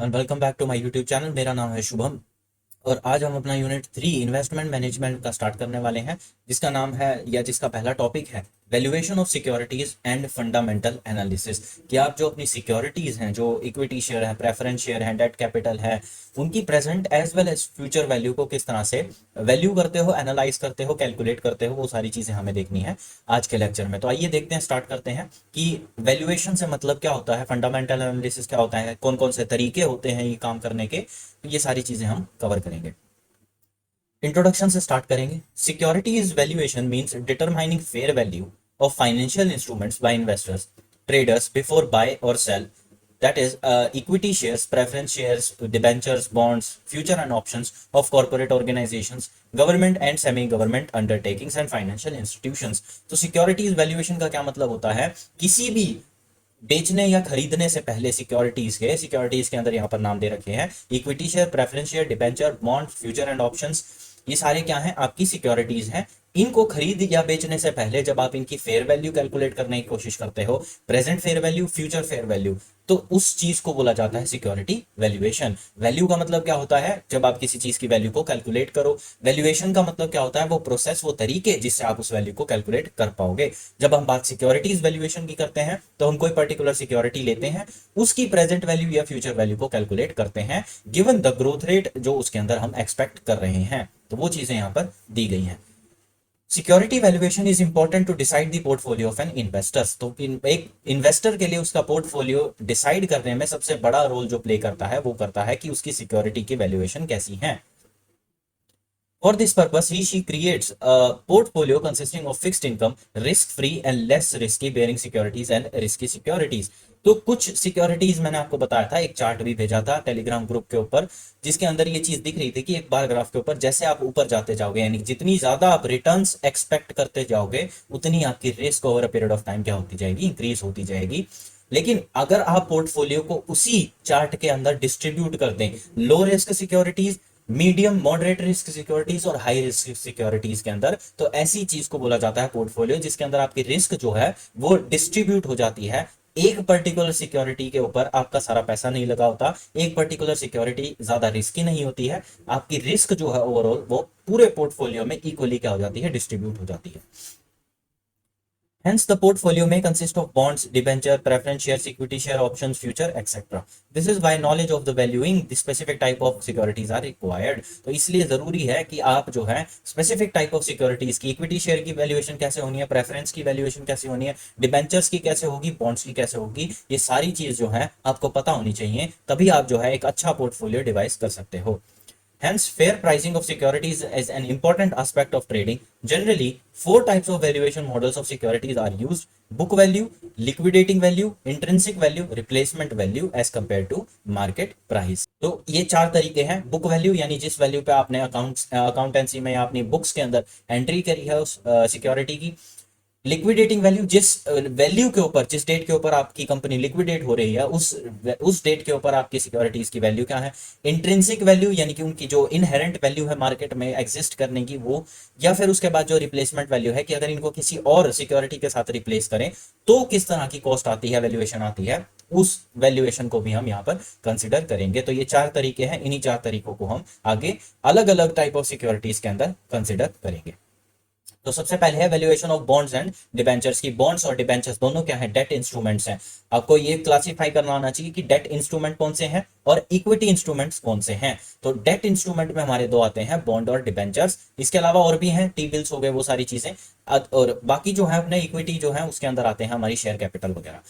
And welcome back to my YouTube channel. मेरा नाम है शुभम और आज हम अपना यूनिट 3 इन्वेस्टमेंट मैनेजमेंट का स्टार्ट करने वाले हैं, जिसका नाम है या जिसका पहला टॉपिक है valuation of securities and fundamental analysis. कि आप जो अपनी सिक्योरिटीज हैं, जो इक्विटी शेयर है, प्रेफरेंस शेयर है, डेट कैपिटल है, उनकी present as well as future value को किस तरह से वैल्यू करते हो, एनालाइज करते हो, कैलकुलेट करते हो, वो सारी चीजें हमें देखनी है आज के लेक्चर में। तो आइए देखते हैं, स्टार्ट करते हैं कि वैल्यूएशन से मतलब क्या होता है, फंडामेंटल एनालिसिस क्या होता है, कौन कौन से तरीके होते हैं ये काम करने के। तो ये सारी चीजें हम कवर करेंगे। इंट्रोडक्शन से स्टार्ट करेंगे। Securities valuation means determining fair value of financial instruments by investors traders before buy और sell, that is equity shares, preference shares, debentures, bonds, future and options of corporate organizations, government and semi government undertakings and financial institutions। तो securities valuation का क्या मतलब होता है, किसी भी बेचने या खरीदने से पहले सिक्योरिटीज के अंदर यहाँ पर नाम दे रखे हैं equity share, preference share, debenture, bond, future and options. ये सारे क्या हैं, आपकी सिक्योरिटीज हैं। इनको खरीद या बेचने से पहले जब आप इनकी फेयर वैल्यू कैलकुलेट करने की कोशिश करते हो, present fair value, future fair value, तो उस चीज को बोला जाता है सिक्योरिटी वैल्यूएशन। वैल्यू का मतलब क्या होता है, जब आप किसी चीज की वैल्यू को कैलकुलेट करो। वैल्यूएशन का मतलब क्या होता है, वो प्रोसेस, वो तरीके जिससे आप उस वैल्यू को कैलकुलेट कर पाओगे। जब हम बात सिक्योरिटीज वैल्यूएशन की करते हैं तो हम कोई पर्टिकुलर सिक्योरिटी लेते हैं, उसकी प्रेजेंट वैल्यू या फ्यूचर वैल्यू को कैलकुलेट करते हैं गिवन द ग्रोथ रेट जो उसके अंदर हम एक्सपेक्ट कर रहे हैं। तो वो चीजें यहां पर दी गई हैं। Security valuation is important to decide the portfolio of an investors. तो एक इन्वेस्टर के लिए उसका पोर्टफोलियो डिसाइड करने में सबसे बड़ा रोल जो प्ले करता है वो करता है कि उसकी सिक्योरिटी की वैल्यूएशन कैसी है। For this purpose, she creates a portfolio consisting of fixed income, risk-free and less risky bearing securities and risky securities। तो कुछ सिक्योरिटीज मैंने आपको बताया था, एक चार्ट भी भेजा था टेलीग्राम ग्रुप के ऊपर, जिसके अंदर ये चीज दिख रही थी कि एक बार ग्राफ के ऊपर जैसे आप ऊपर जाते जाओगे, यानी जितनी ज्यादा आप रिटर्न्स एक्सपेक्ट करते जाओगे, उतनी आपकी risk over a period of time क्या होती जाएगी, इंक्रीज होती जाएगी। लेकिन अगर आप पोर्टफोलियो को उसी चार्ट के अंदर डिस्ट्रीब्यूट कर दें, low risk securities, medium moderate risk securities और हाई रिस्क सिक्योरिटीज के अंदर, तो ऐसी चीज को बोला जाता है पोर्टफोलियो, जिसके अंदर आपकी रिस्क जो है वो डिस्ट्रीब्यूट हो जाती है। एक पर्टिकुलर सिक्योरिटी के ऊपर आपका सारा पैसा नहीं लगा होता, एक पर्टिकुलर सिक्योरिटी ज्यादा रिस्की नहीं होती है, आपकी रिस्क जो है ओवरऑल वो पूरे पोर्टफोलियो में इक्वली क्या हो जाती है, डिस्ट्रीब्यूट हो जाती है। Hence, the portfolio may consist of bonds, debenture, preference shares, equity share, options, future, etc. This is why knowledge of the valuing the specific type of securities are required। तो इसलिए जरूरी है कि आप जो है स्पेसिफिक टाइप ऑफ सिक्योरिटीज की, equity share की वैल्यूएशन कैसे होनी है, प्रेफरेंस की वैल्यूएशन कैसे होनी है, डिबेंचर्स की कैसे होगी, बॉन्ड्स की कैसे होगी, ये सारी चीज जो है आपको पता होनी चाहिए, तभी आप जो है एक अच्छा पोर्टफोलियो डिवाइस कर सकते हो। Hence, fair pricing of securities is an important aspect of trading. Generally, four types of valuation models of securities are used: book value, liquidating value, intrinsic value, replacement value as compared to market price। तो ये चार तरीके हैं। Book value यानी जिस value पे आपने accountancy में या अपनी बुक्स के अंदर एंट्री करी है उस सिक्योरिटी की। लिक्विडेटिंग वैल्यू, जिस वैल्यू के ऊपर, जिस डेट के ऊपर आपकी कंपनी लिक्विडेट हो रही है, उस डेट के ऊपर आपकी सिक्योरिटीज की वैल्यू क्या है। इंट्रिंसिक वैल्यू यानी कि उनकी जो इनहेरेंट वैल्यू है मार्केट में एग्जिस्ट करने की वो, या फिर उसके बाद जो रिप्लेसमेंट वैल्यू है कि अगर इनको किसी और सिक्योरिटी के साथ रिप्लेस करें तो किस तरह की कॉस्ट आती है, वैल्यूएशन आती है, उस वैल्यूएशन को भी हम यहाँ पर कंसिडर करेंगे। तो ये चार तरीके हैं, इन्हीं चार तरीकों को हम आगे अलग अलग टाइप ऑफ सिक्योरिटीज के अंदर कंसिडर करेंगे। तो सबसे पहले है valuation of bonds and debentures की। बॉन्ड्स और डिबेंचर्स दोनों क्या है, डेट इंस्ट्रूमेंट्स हैं। आपको ये क्लासिफाई करना आना चाहिए कि डेट इंस्ट्रूमेंट कौन से हैं और इक्विटी इंस्ट्रूमेंट्स कौन से हैं। तो डेट इंस्ट्रूमेंट में हमारे दो आते हैं, बॉन्ड और डिबेंचर्स। इसके अलावा और भी हैं, टी बिल्स हो गए, वो सारी चीजें। और बाकी जो है अपने इक्विटी जो है उसके अंदर आते हैं हमारी शेयर कैपिटल वगैरह।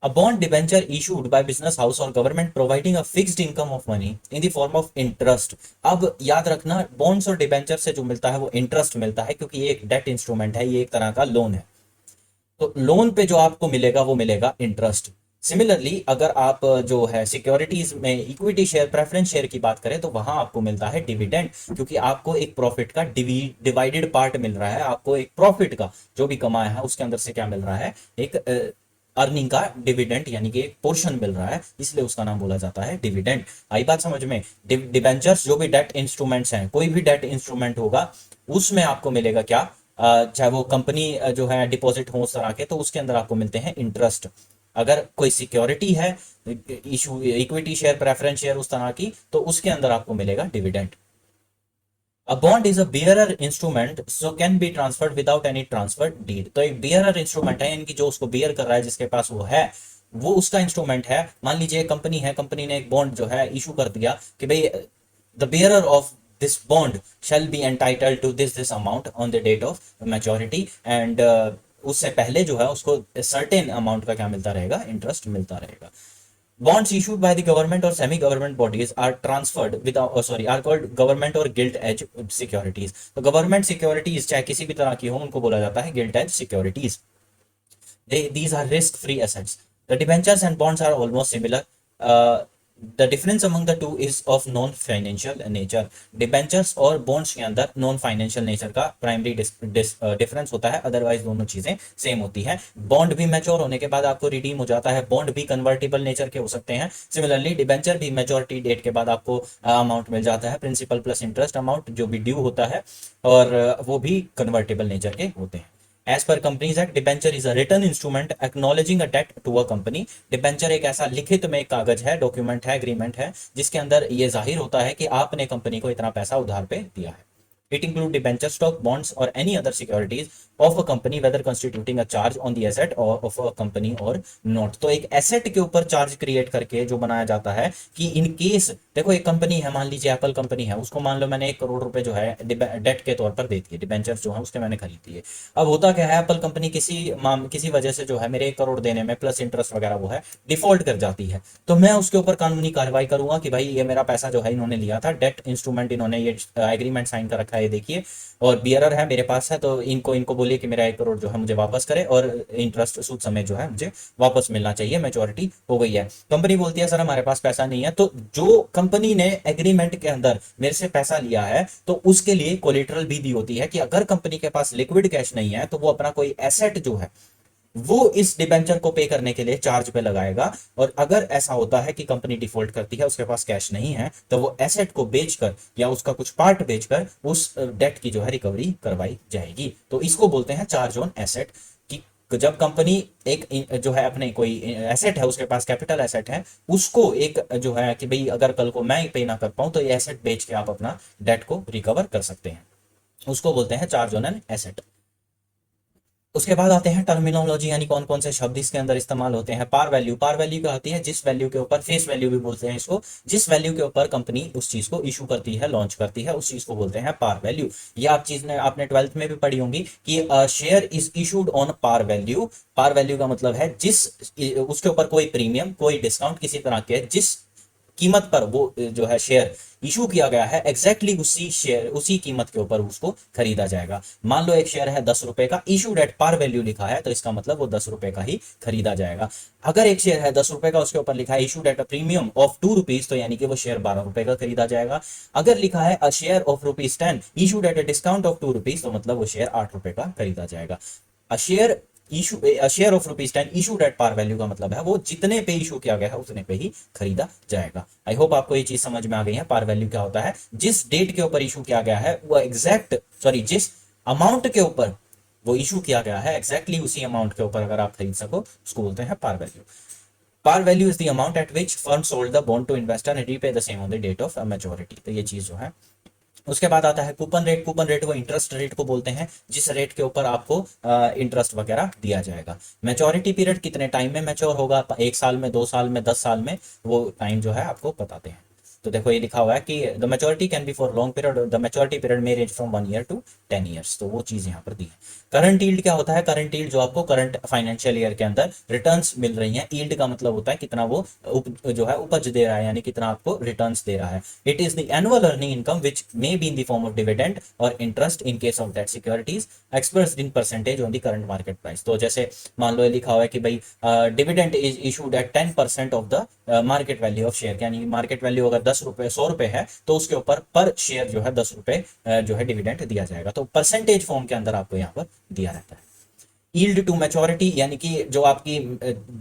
A bond debenture issued by business house or government providing a fixed income of money in the form of interest। अब याद रखना, बॉन्ड्स और डिबेंचर से जो मिलता है वो इंटरेस्ट मिलता है, क्योंकि ये एक डेट इंस्ट्रूमेंट है, ये एक तरह का लोन है। तो लोन पे जो आपको मिलेगा वो मिलेगा इंटरेस्ट। सिमिलरली अगर आप जो है सिक्योरिटीज में इक्विटी शेयर, प्रेफरेंस शेयर की बात करें तो वहां आपको मिलता है डिविडेंड, क्योंकि आपको एक प्रॉफिट का डिवाइडेड पार्ट मिल रहा है। आपको एक प्रॉफिट का जो भी कमाया है उसके अंदर से क्या मिल रहा है, एक अर्निंग का डिविडेंड यानी कि एक पोर्शन मिल रहा है, इसलिए उसका नाम बोला जाता है डिविडेंड। आई बात समझ में। डिबेंचर्स जो भी डेट इंस्ट्रूमेंट्स हैं, कोई भी डेट इंस्ट्रूमेंट होगा उसमें आपको मिलेगा क्या, चाहे वो कंपनी जो है डिपॉजिट हो उस तरह के, तो उसके अंदर आपको मिलते हैं इंटरेस्ट। अगर कोई सिक्योरिटी है, issue equity share, preference share, उस तरह की, तो उसके अंदर आपको मिलेगा dividend. A bond is a bearer instrument so can be transferred without any transfer deed। तो एक bearer instrument है, यानी जो उसको bear कर रहा है, जिसके पास वो है, वो उसका इंस्ट्रूमेंट है। मान लीजिए कंपनी है, कंपनी ने एक बॉन्ड जो है इशू कर दिया कि भाई the bearer of this bond shall be entitled to this amount on the date of maturity and उससे पहले जो है उसको सर्टेन अमाउंट का क्या मिलता रहेगा, इंटरेस्ट मिलता रहेगा। Bonds issued by the government or semi-government bodies are transferred without, are called government or gilt-edge securities। तो गवर्नमेंट सिक्योरिटीज चाहे किसी भी तरह की हो, उनको बोला जाता है gilt-edge securities। These are risk-free assets। The debentures and bonds are almost similar। Uh, the difference among the two is of non-financial nature। Debentures और बॉन्ड्स के अंदर नॉन फाइनेंशियल नेचर का प्राइमरी डिफरेंस होता है, अदरवाइज दोनों चीजें same होती हैं। बॉन्ड भी मैच्योर होने के बाद आपको रिडीम हो जाता है, बॉन्ड भी कन्वर्टेबल नेचर के हो सकते हैं। सिमिलरली डिबेंचर भी मैच्योरिटी डेट के बाद आपको अमाउंट मिल जाता है, प्रिंसिपल प्लस इंटरेस्ट अमाउंट जो भी ड्यू होता है, और वो भी कन्वर्टेबल नेचर के होते हैं। As per Companies Act, debenture is a written instrument acknowledging a debt to a company. Debenture एक ऐसा लिखित में एक कागज है, डॉक्यूमेंट है, एग्रीमेंट है, जिसके अंदर ये जाहिर होता है कि आपने कंपनी को इतना पैसा उधार पे दिया है। It include debenture stock, bonds or any other securities of a company whether constituting a charge on the asset or of a company or not। तो एक एसेट के ऊपर चार्ज क्रिएट करके जो बनाया जाता है कि इन केस, देखो एक कंपनी है, मान लीजिए एप्पल कंपनी है, उसको मान लो मैंने 1 करोड़ रुपए जो है डेट के तौर पर दे दिए, डिबेंचर जो है उसके मैंने खरीद दिए। अब होता क्या है, एप्पल कंपनी किसी वजह से जो है मेरे 1 करोड़ देने में प्लस इंटरेस्ट वगैरह वो है डिफॉल्ट कर जाती है, तो मैं उसके ऊपर कानूनी कार्रवाई करूंगा कि भाई ये मेरा पैसा जो है इन्होंने लिया था, डेट इंस्ट्रूमेंट इन्होंने ये एग्रीमेंट साइन कर रखा है, ये देखिए, और बियरर है मेरे पास है, तो इनको बोलिए कि मेरा 1 करोड़ जो है मुझे वापस करे और इंटरेस्ट सूद समेत जो है मुझे वापस मिलना चाहिए, मैच्योरिटी हो गई है। कंपनी बोलती है सर हमारे पास पैसा नहीं है, तो जो कंपनी ने एग्रीमेंट के अंदर मेरे से पैसा लिया है तो उसके लिए कोलेटरल भी दी होती है कि अगर कंपनी के पास लिक्विड कैश नहीं है तो वो अपना कोई एसेट जो है वो इस डिबेंचर को पे करने के लिए चार्ज पे लगाएगा, और अगर ऐसा होता है कि कंपनी डिफॉल्ट करती है, उसके पास कैश नहीं है, तो वो एसेट को बेचकर या उसका कुछ पार्ट बेचकर उस डेट की जो है रिकवरी करवाई जाएगी। तो इसको बोलते हैं चार्ज ऑन एसेट। कि जब कंपनी एक जो है अपने कोई एसेट है, उसके पास कैपिटल एसेट है, उसको एक जो है कि भाई अगर कल को मैं पे ना कर पाऊं तो ये एसेट बेच के आप अपना डेट को रिकवर कर सकते हैं, उसको बोलते हैं चार्ज ऑन एन एसेट। उसके बाद आते हैं टर्मिनोलॉजी, यानी कौन कौन से शब्द इसके अंदर इस्तेमाल होते हैं। पार वैल्यू, पार वैल्यू क्या होती है, जिस वैल्यू के ऊपर, फेस वैल्यू भी बोलते हैं इसको, जिस वैल्यू के ऊपर कंपनी उस चीज को इशू करती है, लॉन्च करती है, उस चीज को बोलते हैं पार वैल्यू। ये आपने 12th में भी पढ़ी होंगी कि share is issued on par value. Par value का मतलब है जिस उसके ऊपर कोई प्रीमियम, कोई डिस्काउंट किसी तरह के, जिस कीमत पर वो जो है शेयर इशू किया गया है, एग्जैक्टली उसी कीमत के ऊपर उसको खरीदा जाएगा। मान लो एक शेयर है 10 रुपए का, इशूड एट पार वैल्यू लिखा है, तो इसका मतलब वो 10 रुपए का ही खरीदा जाएगा। अगर एक शेयर है 10 रुपए का, उसके ऊपर लिखा है issued at a premium of 2 rupees, तो यानी कि वो शेयर 12 रुपए का खरीदा जाएगा। अगर लिखा है a share of ₹10 issued at a discount of 2 rupees, तो मतलब वो शेयर 8 रुपए का खरीदा जाएगा। A share of ₹10 issued at par value का मतलब है वो जितने पे इशू किया गया है उतने पे ही खरीदा जाएगा। आई होप आपको ये चीज समझ में आ गई है। पार वैल्यू क्या होता है, जिस डेट के ऊपर इशू किया गया है वो जिस अमाउंट के ऊपर वो इशू किया गया है, एग्जैक्टली उसी अमाउंट के ऊपर अगर आप खरीद सको, उसको बोलते हैं par value. Par value is the amount at which firm sold the bond to investor and repay the same on the date of maturity. तो ये चीज जो है। उसके बाद आता है कूपन रेट। कूपन रेट वो इंटरेस्ट रेट को बोलते हैं जिस रेट के ऊपर आपको इंटरेस्ट वगैरह दिया जाएगा। मैच्योरिटी पीरियड कितने टाइम में मैच्योर होगा, 1 साल में, 2 साल में, 10 साल में, वो टाइम जो है आपको बताते हैं। तो देखो ये लिखा हुआ है कि the maturity can be for long period, the maturity period may range from 1 year to 10 years. तो वो चीज यहाँ पर दी है। करंट यील्ड क्या होता है, करंट यील्ड जो आपको करंट फाइनेंशियल ईयर के अंदर रिटर्न्स मिल रही हैं। यील्ड का मतलब होता है कितना वो जो है उपज दे रहा है, यानी कितना आपको रिटर्न्स दे रहा है। It is the annual earning income which may be in the form of dividend और interest in case of debt securities expressed in percentage on the current market price. तो जैसे मान लो लिखा हुआ है कि भाई dividend is issued at 10% of the market value of share, यानी मार्केट वैल्यू अगर 10 रुपए 100 रुपए है तो उसके ऊपर पर शेयर जो है 10 रुपए जो है डिविडेंड दिया जाएगा। तो परसेंटेज फॉर्म के अंदर आपको यहाँ पर दिया रहता है। यील्ड टू मैच्योरिटी यानी कि जो आपकी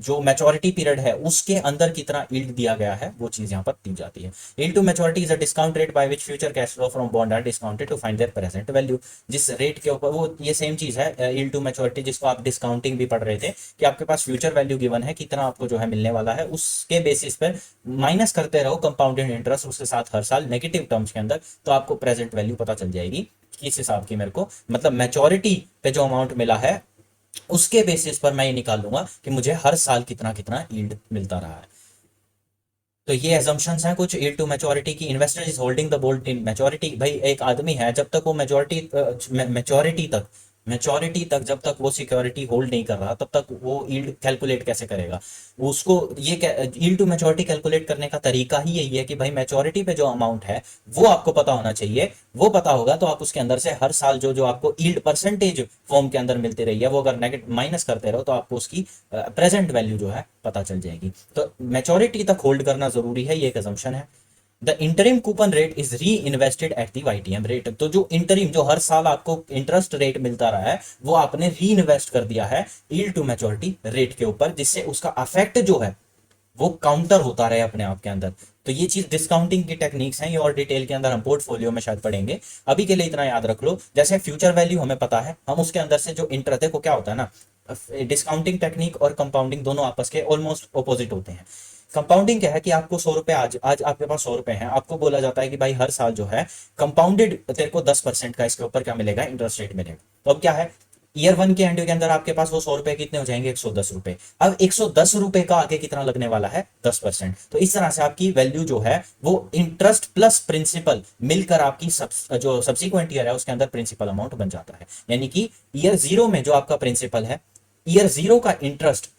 जो मैच्योरिटी पीरियड है उसके अंदर कितना यील्ड दिया गया है वो चीज यहाँ पर दी जाती है। Yield to maturity is a discount rate by which future cash flow from bond are discounted to find their present value. जिस रेट के ऊपर वो ये सेम चीज है यील्ड टू मैच्योरिटी जिसको आप डिस्काउंटिंग भी पढ़ रहे थे कि आपके पास फ्यूचर वैल्यू गिवन है कितना आपको जो है मिलने वाला है, उसके बेसिस पर माइनस करते रहो कंपाउंडेड इंटरेस्ट उसके साथ हर साल नेगेटिव टर्म्स के अंदर, तो आपको प्रेजेंट वैल्यू पता चल जाएगी किस हिसाब की मेरे को मतलब मैच्योरिटी पे जो अमाउंट मिला है उसके बेसिस पर मैं ये निकाल लूंगा कि मुझे हर साल कितना कितना यील्ड मिलता रहा है। तो ये एजम्पशंस हैं कुछ यील्ड टू मैच्योरिटी की। Investor is holding the bond in maturity, भाई एक आदमी है जब तक वो मैच्योरिटी तक जब तक वो सिक्योरिटी होल्ड नहीं कर रहा तब तक वो यील्ड कैलकुलेट कैसे करेगा। उसको ये यील्ड टू मैच्योरिटी कैलकुलेट करने का तरीका ही यही है कि भाई मैच्योरिटी पे जो अमाउंट है वो आपको पता होना चाहिए, वो पता होगा तो आप उसके अंदर से हर साल जो जो आपको यील्ड परसेंटेज फॉर्म के अंदर मिलती रही है वो अगर नेगेटिव माइनस करते रहो तो आपको उसकी प्रेजेंट वैल्यू जो है पता चल जाएगी। तो मैच्योरिटी तक होल्ड करना जरूरी है, ये एक assumption है। The interim coupon rate is री invested at the YTM rate, तो जो इंटरिम जो हर साल आपको इंटरेस्ट रेट मिलता रहा है वो आपने री इन्वेस्ट कर दिया है यील्ड टू मैच्योरिटी रेट के ऊपर, जिससे उसका अफेक्ट जो है वो काउंटर होता रहे अपने आप के अंदर। तो ये चीज डिस्काउंटिंग की टेक्निक्स हैं, ये और डिटेल के अंदर हम पोर्टफोलियो में शायद पढ़ेंगे। अभी के लिए इतना याद रख लो, जैसे फ्यूचर वैल्यू हमें पता है, हम उसके अंदर से जो इंटरेस्ट है को क्या होता है ना, डिस्काउंटिंग टेक्निक और कंपाउंडिंग दोनों आपस के ऑलमोस्ट ऑपोजिट होते हैं। कंपाउंडिंग क्या है कि आपको 100 रुपए आज आज आपके पास 100 रुपए हैं, आपको बोला जाता है कि भाई हर साल जो है कंपाउंडेड तेरे को 10% का इसके ऊपर क्या मिलेगा, इंटरेस्ट रेट मिलेगा। तो अब क्या है, ईयर वन के एंड के अंदर आपके पास वो 100 रुपए कितने हो जाएंगे, 110 रुपए। अब 110 रुपए का आगे कितना लगने वाला है, 10%। तो इस तरह से आपकी वैल्यू जो है वो इंटरेस्ट प्लस प्रिंसिपल मिलकर आपकी जो सब्सिक्वेंट ईयर है उसके अंदर प्रिंसिपल अमाउंट बन जाता है। यानी कि ईयर जीरो में जो आपका प्रिंसिपल है, ईयर जीरो का इंटरेस्ट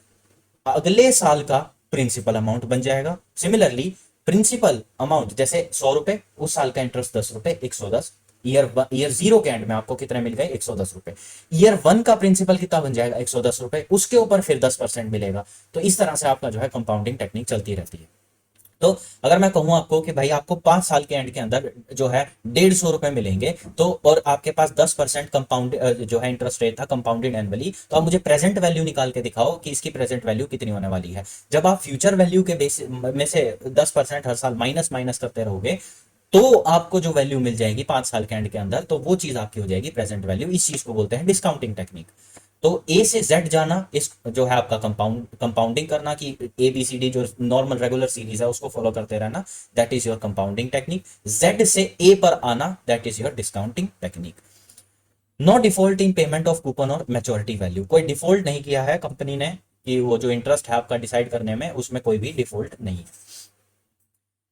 अगले साल का प्रिंसिपल अमाउंट बन जाएगा। सिमिलरली प्रिंसिपल अमाउंट जैसे 100 रुपए, उस साल का इंटरेस्ट 10 रुपए, 110। ईयर जीरो के एंड में आपको कितने मिल गए, 110 रुपए। ईयर वन का प्रिंसिपल कितना बन जाएगा, 110 रुपए, उसके ऊपर फिर 10% मिलेगा। तो इस तरह से आपका जो है कंपाउंडिंग टेक्निक चलती रहती है। तो अगर मैं कहूं आपको कि भाई आपको 5 साल के एंड के अंदर जो है 150 रुपए मिलेंगे, तो और आपके पास 10% कंपाउंड जो है इंटरेस्ट रेट था कंपाउंडेड एनुअली, तो आप मुझे प्रेजेंट वैल्यू निकाल के दिखाओ कि इसकी प्रेजेंट वैल्यू कितनी होने वाली है। जब आप फ्यूचर वैल्यू के बेस में से 10% हर साल माइनस माइनस करते रहोगे तो आपको जो वैल्यू मिल जाएगी 5 साल के एंड के अंदर, तो वो चीज आपकी हो जाएगी प्रेजेंट वैल्यू। इस चीज को बोलते हैं डिस्काउंटिंग टेक्निक। तो ए से जेड जाना इस जो है आपका कंपाउंडिंग करना, कि ए बी सी डी जो नॉर्मल रेगुलर सीरीज है उसको फॉलो करते रहना, that is your compounding technique. Z से ए पर आना, that is your discounting technique. No default in payment of coupon और मैच्योरिटी वैल्यू, कोई डिफॉल्ट नहीं किया है कंपनी ने कि वो जो इंटरेस्ट है आपका डिसाइड करने में उसमें कोई भी डिफॉल्ट नहीं है।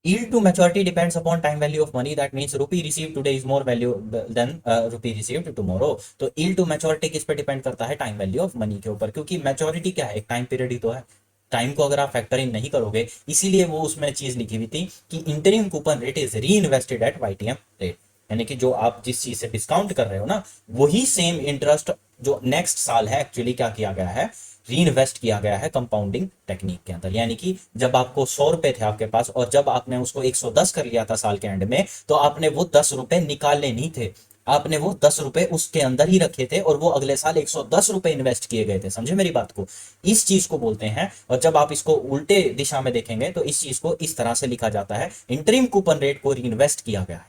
Yield to maturity depends upon time value of money. That means rupee received today is more value than rupee received tomorrow. तो yield to maturity किस पे डिपेंड करता है, टाइम वैल्यू ऑफ मनी के ऊपर, क्योंकि मैच्योरिटी क्या है, एक टाइम पीरियड ही तो है। टाइम को अगर आप फैक्टर इन नहीं करोगे, इसीलिए वो उसमें चीज लिखी हुई थी कि इंटरिम कूपन रेट इज री इन्वेस्टेड एट वाईटीएम रेट, यानी कि जो आप जिस चीज से डिस्काउंट कर रहे हो ना वही सेम इंटरेस्ट जो नेक्स्ट साल है एक्चुअली क्या किया गया है, री इन्वेस्ट किया गया है कंपाउंडिंग टेक्निक के अंदर। यानी कि जब आपको 100 रुपए थे आपके पास और जब आपने उसको 110 कर लिया था साल के एंड में, तो आपने वो 10 रुपए निकालने नहीं थे, आपने वो 10 रुपए उसके अंदर ही रखे थे और वो अगले साल 110 रुपए इन्वेस्ट किए गए थे। समझे मेरी बात को, इस चीज को बोलते हैं। और जब आप इसको उल्टे दिशा में देखेंगे तो इस चीज को इस तरह से लिखा जाता है, इंटरिम कूपन रेट को री इन्वेस्ट किया गया है।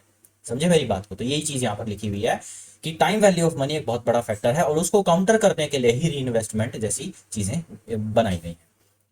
समझे मेरी बात को, तो यही चीज यहाँ पर लिखी हुई है कि टाइम वैल्यू ऑफ मनी एक बहुत बड़ा फैक्टर है और उसको काउंटर करने के लिए ही री इन्वेस्टमेंट जैसी चीजें बनाई गई हैं।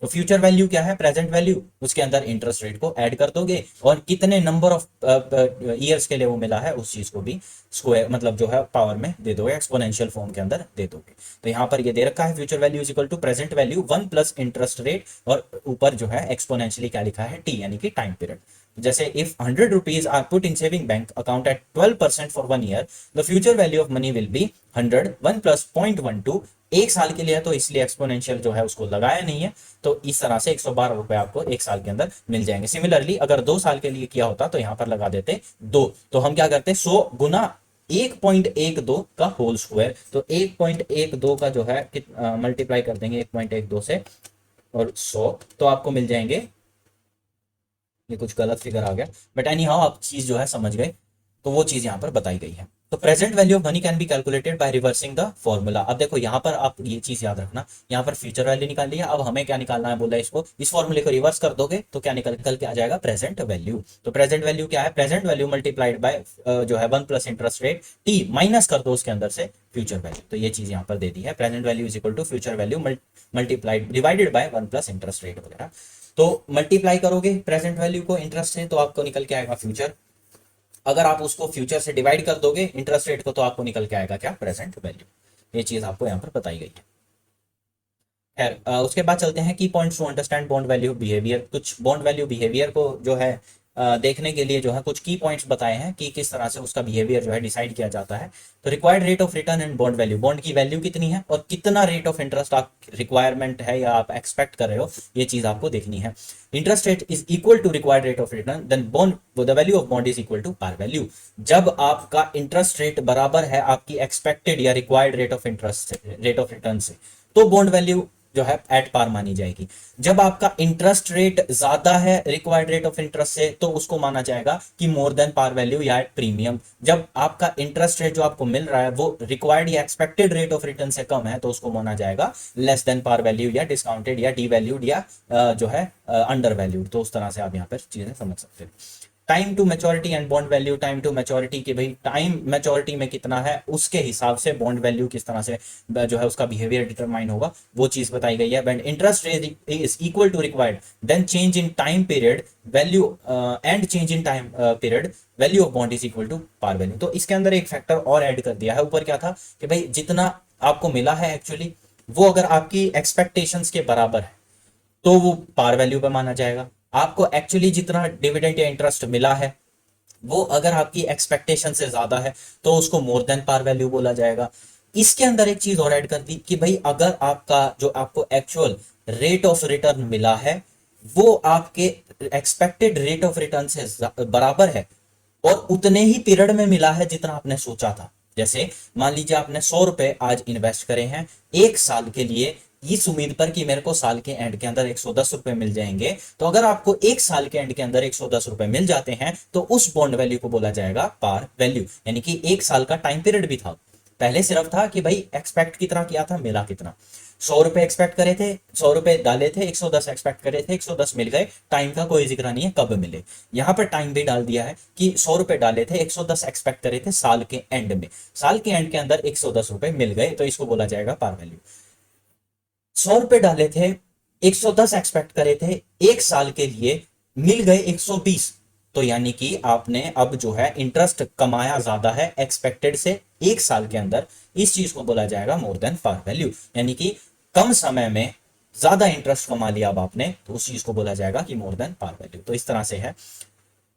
तो फ्यूचर वैल्यू क्या है, प्रेजेंट वैल्यू, उसके अंदर इंटरेस्ट रेट को ऐड कर दोगे और कितने नंबर ऑफ ईयर्स के लिए वो मिला है उस चीज को भी स्क्वायर मतलब जो है पावर में दे दोगे, एक्सपोनेंशियल फॉर्म के अंदर दे दोगे। तो यहाँ पर ये दे रखा है future value is equal to present value 1 plus interest rate, और ऊपर जो है एक्सपोनेंशियली क्या लिखा है, टी, यानी कि टाइम पीरियड। जैसे if 100 rupees are put in saving bank account at 12% for 1 year, the future value of money will be 100 1 plus 0.12। एक साल के लिए है तो इसलिए एक्सपोनेंशियल जो है उसको लगाया नहीं है, तो इस तरह से 112 रुपए आपको एक साल के अंदर मिल जाएंगे। सिमिलरली अगर 2 साल के लिए किया होता तो यहां पर लगा देते 2, तो हम क्या करते 100 गुना 1.12 का होल स्क्वायर, तो 1.12 का जो है मल्टीप्लाई कर देंगे 1.12 से और 100, तो आपको मिल जाएंगे, ये कुछ गलत फिगर आ गया बट एनी हाउ आप चीज जो है समझ गए, तो वो चीज यहां पर बताई गई है। तो present value of money can be calculated by reversing the formula. अब देखो यहाँ पर आप ये चीज याद रखना, यहाँ पर फ्यूचर वैल्यू निकाल लिया, अब हमें क्या निकालना है बोला इसको, इस फॉर्मूले को रिवर्स कर दोगे तो क्या निकल के आ जाएगा, प्रेजेंट वैल्यू। तो प्रेजेंट वैल्यू क्या है, प्रेजेंट वैल्यू मल्टीप्लाइड बाय जो है 1 plus interest rate T, minus कर दो उसके अंदर से फ्यूचर वैल्यू। तो ये चीज यहाँ पर दे दी है, present value is equal to future value multiplied divided by 1 plus interest rate वगैरह। तो मल्टीप्लाई करोगे प्रेजेंट वैल्यू को इंटरेस्ट से तो आपको निकल के आएगा फ्यूचर, अगर आप उसको फ्यूचर से डिवाइड कर दोगे इंटरेस्ट रेट को तो आपको निकल के आएगा क्या, प्रेजेंट वैल्यू। ये चीज आपको यहाँ पर बताई गई है। खैर उसके बाद चलते हैं की points to understand bond value behaviour. कुछ बॉन्ड वैल्यू बिहेवियर को जो है देखने के लिए जो है कुछ की पॉइंट्स बताए हैं कि किस तरह से उसका बिहेवियर जो है डिसाइड किया जाता है। तो required rate of return and bond value, bond की वैल्यू कितनी है और कितना रेट ऑफ इंटरेस्ट आप रिक्वायरमेंट है या आप एक्सपेक्ट कर रहे हो, ये चीज आपको देखनी है। Interest rate is equal to required rate of return, then bond the value of bond is equal to par value. जब आपका इंटरेस्ट रेट बराबर है आपकी एक्सपेक्टेड या required rate of interest rate of return से, तो बॉन्ड वैल्यू जो है एट पार मानी जाएगी। जब आपका इंटरेस्ट रेट ज्यादा है रिक्वायर्ड रेट ऑफ इंटरेस्ट से, तो उसको माना जाएगा कि मोर देन पार वैल्यू या एट प्रीमियम। जब आपका इंटरेस्ट रेट जो आपको मिल रहा है वो रिक्वायर्ड या एक्सपेक्टेड रेट ऑफ रिटर्न से कम है, तो उसको माना जाएगा लेस देन पार वैल्यू या डिस्काउंटेड या डी वैल्यूड या जो है अंडर वैल्यूड। तो उस तरह से आप यहाँ पर चीजें समझ सकते हैं। Time to maturity and bond value, time to maturity की भाई टाइम मैच्योरिटी में कितना है उसके हिसाब से बॉन्ड वैल्यू किस तरह से जो है उसका बिहेवियर डिटरमाइन होगा, वो चीज बताई गई है। When interest rate is equal to required then change in time period value and change in time period value of bond is equal to par value. तो इसके अंदर एक फैक्टर और ऐड कर दिया है। ऊपर क्या था कि भाई जितना आपको मिला है एक्चुअली वो अगर आपकी एक्सपेक्टेशंस के बराबर है तो वो पार वैल्यू पे माना जाएगा। आपको एक्चुअली जितना डिविडेंड या इंटरेस्ट मिला है वो अगर आपकी एक्सपेक्टेशन से ज्यादा है तो उसको मोर देन पार वैल्यू बोला जाएगा। इसके अंदर एक चीज और ऐड कर दी कि भाई अगर आपका जो आपको एक्चुअल रेट ऑफ रिटर्न मिला है वो आपके एक्सपेक्टेड रेट ऑफ रिटर्न से बराबर है और उतने ही पीरियड में मिला है जितना आपने सोचा था। जैसे मान लीजिए आपने 100 रुपए आज इन्वेस्ट करे हैं एक साल के लिए, इस उम्मीद पर कि मेरे को साल के एंड के अंदर 110 रुपए मिल जाएंगे। तो अगर आपको एक साल के एंड के अंदर 110 रुपए मिल जाते हैं तो उस बॉन्ड वैल्यू को बोला जाएगा पार वैल्यू। यानी कि एक साल का टाइम पीरियड भी था, पहले सिर्फ था कि भाई एक्सपेक्ट कितना किया था, मिला कितना। 100 रुपए एक्सपेक्ट करे थे, 100 रुपए डाले थे, 110 एक्सपेक्ट करे थे, 110 मिल गए। टाइम का कोई जिक्र नहीं है कब मिले, यहां पर टाइम भी डाल दिया है कि 100 रुपए डाले थे, 110 एक्सपेक्ट करे थे साल के एंड में, साल के एंड के अंदर 110 रुपए मिल गए तो इसको बोला जाएगा पार वैल्यू। 100 रुपए डाले थे, 110 एक्सपेक्ट करे थे, एक साल के लिए मिल गए 120, तो यानी कि आपने अब जो है इंटरेस्ट कमाया ज्यादा है एक्सपेक्टेड से एक साल के अंदर, इस चीज को बोला जाएगा मोर देन पार वैल्यू। यानी कि कम समय में ज्यादा इंटरेस्ट कमा लिया अब आपने, तो उस चीज को बोला जाएगा कि मोर देन पार वैल्यू। तो इस तरह से है।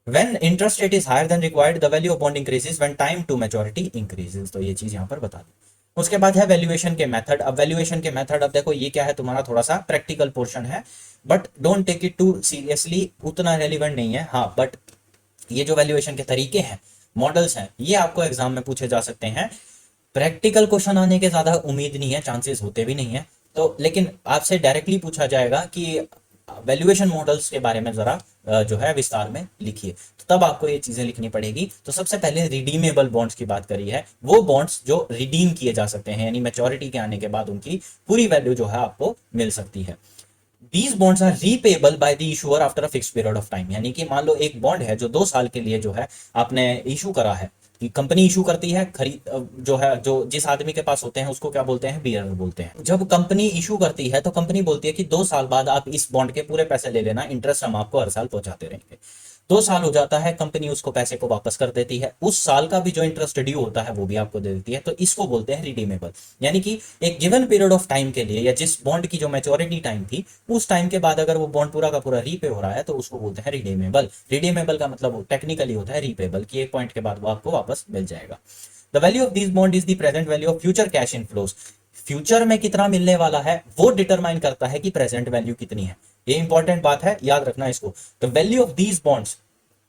When interest rate is higher than required, the value of bond increases when time to maturity increases। तो ये चीज यहां पर बता दी। उसके बाद है वैल्यूएशन के मेथड। अब वैल्यूएशन के मेथड, अब देखो ये क्या है, तुम्हारा थोड़ा सा प्रैक्टिकल पोर्शन है, but don't take it too seriously, उतना रेलिवेंट नहीं है। हाँ, बट ये जो वैल्यूएशन के तरीके हैं, मॉडल्स हैं, ये आपको एग्जाम में पूछे जा सकते हैं। प्रैक्टिकल क्वेश्चन आने के ज्यादा उम्मीद नहीं है, चांसेस होते भी नहीं है। तो लेकिन आपसे डायरेक्टली पूछा जाएगा कि वैल्यूएशन मॉडल्स के बारे में जरा जो है विस्तार में लिखिए, तो तब आपको ये चीजें लिखनी पड़ेगी। तो सबसे पहले रिडीमेबल बॉन्ड्स की बात करी है, वो बॉन्ड्स जो रिडीम किए जा सकते हैं, यानी मैच्योरिटी के आने के बाद उनकी पूरी वैल्यू जो है आपको मिल सकती है। These bonds are repayable by the issuer after a fixed period of time। यानी कि मान लो एक बॉन्ड है जो 2 साल के लिए जो है आपने इशू करा है, कंपनी इशू करती है, खरीद जो है जो जिस आदमी के पास होते हैं उसको क्या बोलते हैं, बियरर बोलते हैं। जब कंपनी इशू करती है तो कंपनी बोलती है कि 2 साल बाद आप इस बॉन्ड के पूरे पैसे ले लेना, इंटरेस्ट हम आपको हर साल पहुंचाते रहेंगे। 2 साल हो जाता है, कंपनी उसको पैसे को वापस कर देती है, उस साल का भी जो इंटरेस्ट ड्यू होता है वो भी आपको दे देती है। तो इसको बोलते हैं रिडीमेबल। यानी कि एक गिवन पीरियड ऑफ टाइम के लिए या जिस बॉन्ड की जो मैच्योरिटी टाइम थी उस टाइम के बाद अगर वो बॉन्ड पूरा का पूरा रीपे हो रहा है तो उसको बोलते हैं रिडीमेबल। रिडीमेबल का मतलब टेक्निकली होता है रीपेबल, कि एक पॉइंट के बाद वो आपको वापस मिल जाएगा। The value of this bond is the present value of future cash inflows. Future में कितना मिलने वाला है वो डिटरमाइन करता है कि प्रेजेंट वैल्यू कितनी है। ये इंपॉर्टेंट बात है, याद रखना इसको। The value of these bonds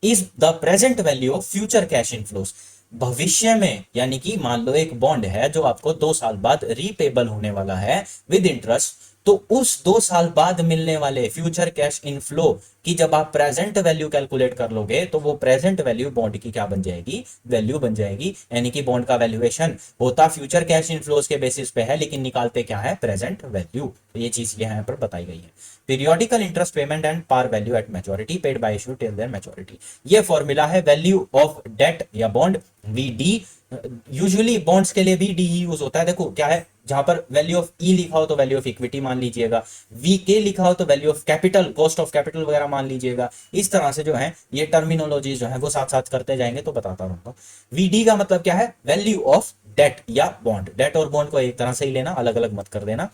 is the present value of future cash inflows. भविष्य में, यानी कि मान लो एक बॉन्ड है जो आपको 2 साल बाद रीपेबल होने वाला है विद इंटरेस्ट, तो उस 2 साल बाद मिलने वाले फ्यूचर कैश इनफ्लो की जब आप प्रेजेंट वैल्यू कैलकुलेट कर लोगे तो वो प्रेजेंट वैल्यू बॉन्ड की क्या बन जाएगी, वैल्यू बन जाएगी। यानी कि बॉन्ड का वैल्यूएशन होता फ्यूचर कैश इनफ्लोज के बेसिस पे है, लेकिन निकालते क्या है, प्रेजेंट वैल्यू। तो ये चीज यहाँ पर बताई गई है। Periodical interest payment and par value at maturity paid by issue till their maturity. ये फॉर्मूला है वैल्यू ऑफ डेट या बॉन्ड, वीडी। यूजुअली बॉन्ड्स के लिए भी डी यूज होता है। देखो क्या है, जहां पर वैल्यू ऑफ ई लिखा हो तो वैल्यू ऑफ इक्विटी मान लीजिएगा, वी के लिखा हो तो value of capital, cost of capital वगैरह मान लीजिएगा। इस तरह से जो है ये टर्मिनोलॉजी जो है वो साथ साथ करते जाएंगे तो बताता रहूंगा। वीडी का मतलब क्या है, वैल्यू ऑफ डेट या बॉन्ड। डेट और बॉन्ड को एक तरह से ही लेना, अलग अलग मत कर देना।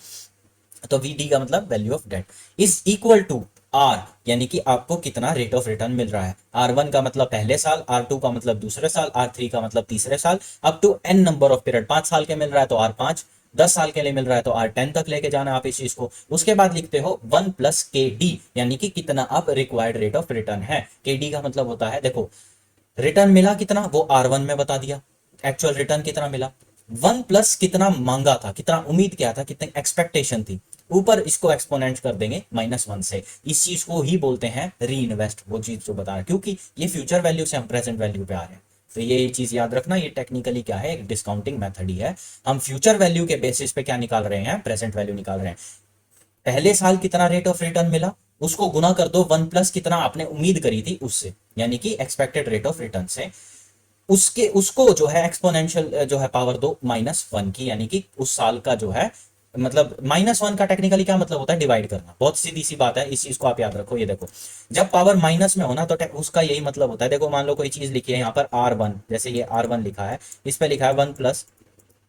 तो वीडी का मतलब value of debt is equal to R, यानी कि आपको कितना रेट ऑफ रिटर्न मिल रहा है। R1 का मतलब पहले साल, R2 का मतलब दूसरे साल, R3 का मतलब तीसरे साल, up to n number of period. 5 साल के मिल रहा है तो R5, 10 साल के लिए मिल रहा है तो R10 तक लेके जाना आप इस चीज को। उसके बाद लिखते हो 1 प्लस के डी, यानी कि कितना आप रिक्वायर्ड रेट ऑफ रिटर्न है। के डी का मतलब होता है, देखो रिटर्न मिला कितना वो R1 में बता दिया, एक्चुअल रिटर्न कितना मिला, 1 प्लस कितना मांगा था, कितना उम्मीद किया था, कितनी एक्सपेक्टेशन थी, ऊपर इसको एक्सपोनेंट कर देंगे -1 से। इस चीज को ही बोलते हैं री इन्वेस्ट, वो चीज जो बता रहे हैं, क्योंकि ये फ्यूचर वैल्यू से हम प्रेजेंट वैल्यू पे आ रहे हैं। तो ये चीज याद रखना, ये टेक्निकली क्या है, एक डिस्काउंटिंग मेथड ही है। हम फ्यूचर वैल्यू के बेसिस पे क्या निकाल रहे हैं, प्रेजेंट वैल्यू निकाल रहे हैं। पहले साल कितना रेट ऑफ रिटर्न मिला उसको गुना कर दो 1 प्लस कितना आपने उम्मीद करी थी उससे, यानी कि एक्सपेक्टेड रेट ऑफ रिटर्न से। उसके उसको जो है एक्सपोनेंशियल जो है पावर दो -1 की, यानी कि उस साल का जो है मतलब -1 का टेक्निकली क्या मतलब होता है, डिवाइड करना। बहुत सीधी सी बात है, इस चीज को आप याद रखो। ये देखो जब पावर माइनस में होना तो उसका यही मतलब होता है। देखो मान लो कोई चीज लिखी है यहाँ पर R1, जैसे ये R1 लिखा है, इस पे लिखा है 1 प्लस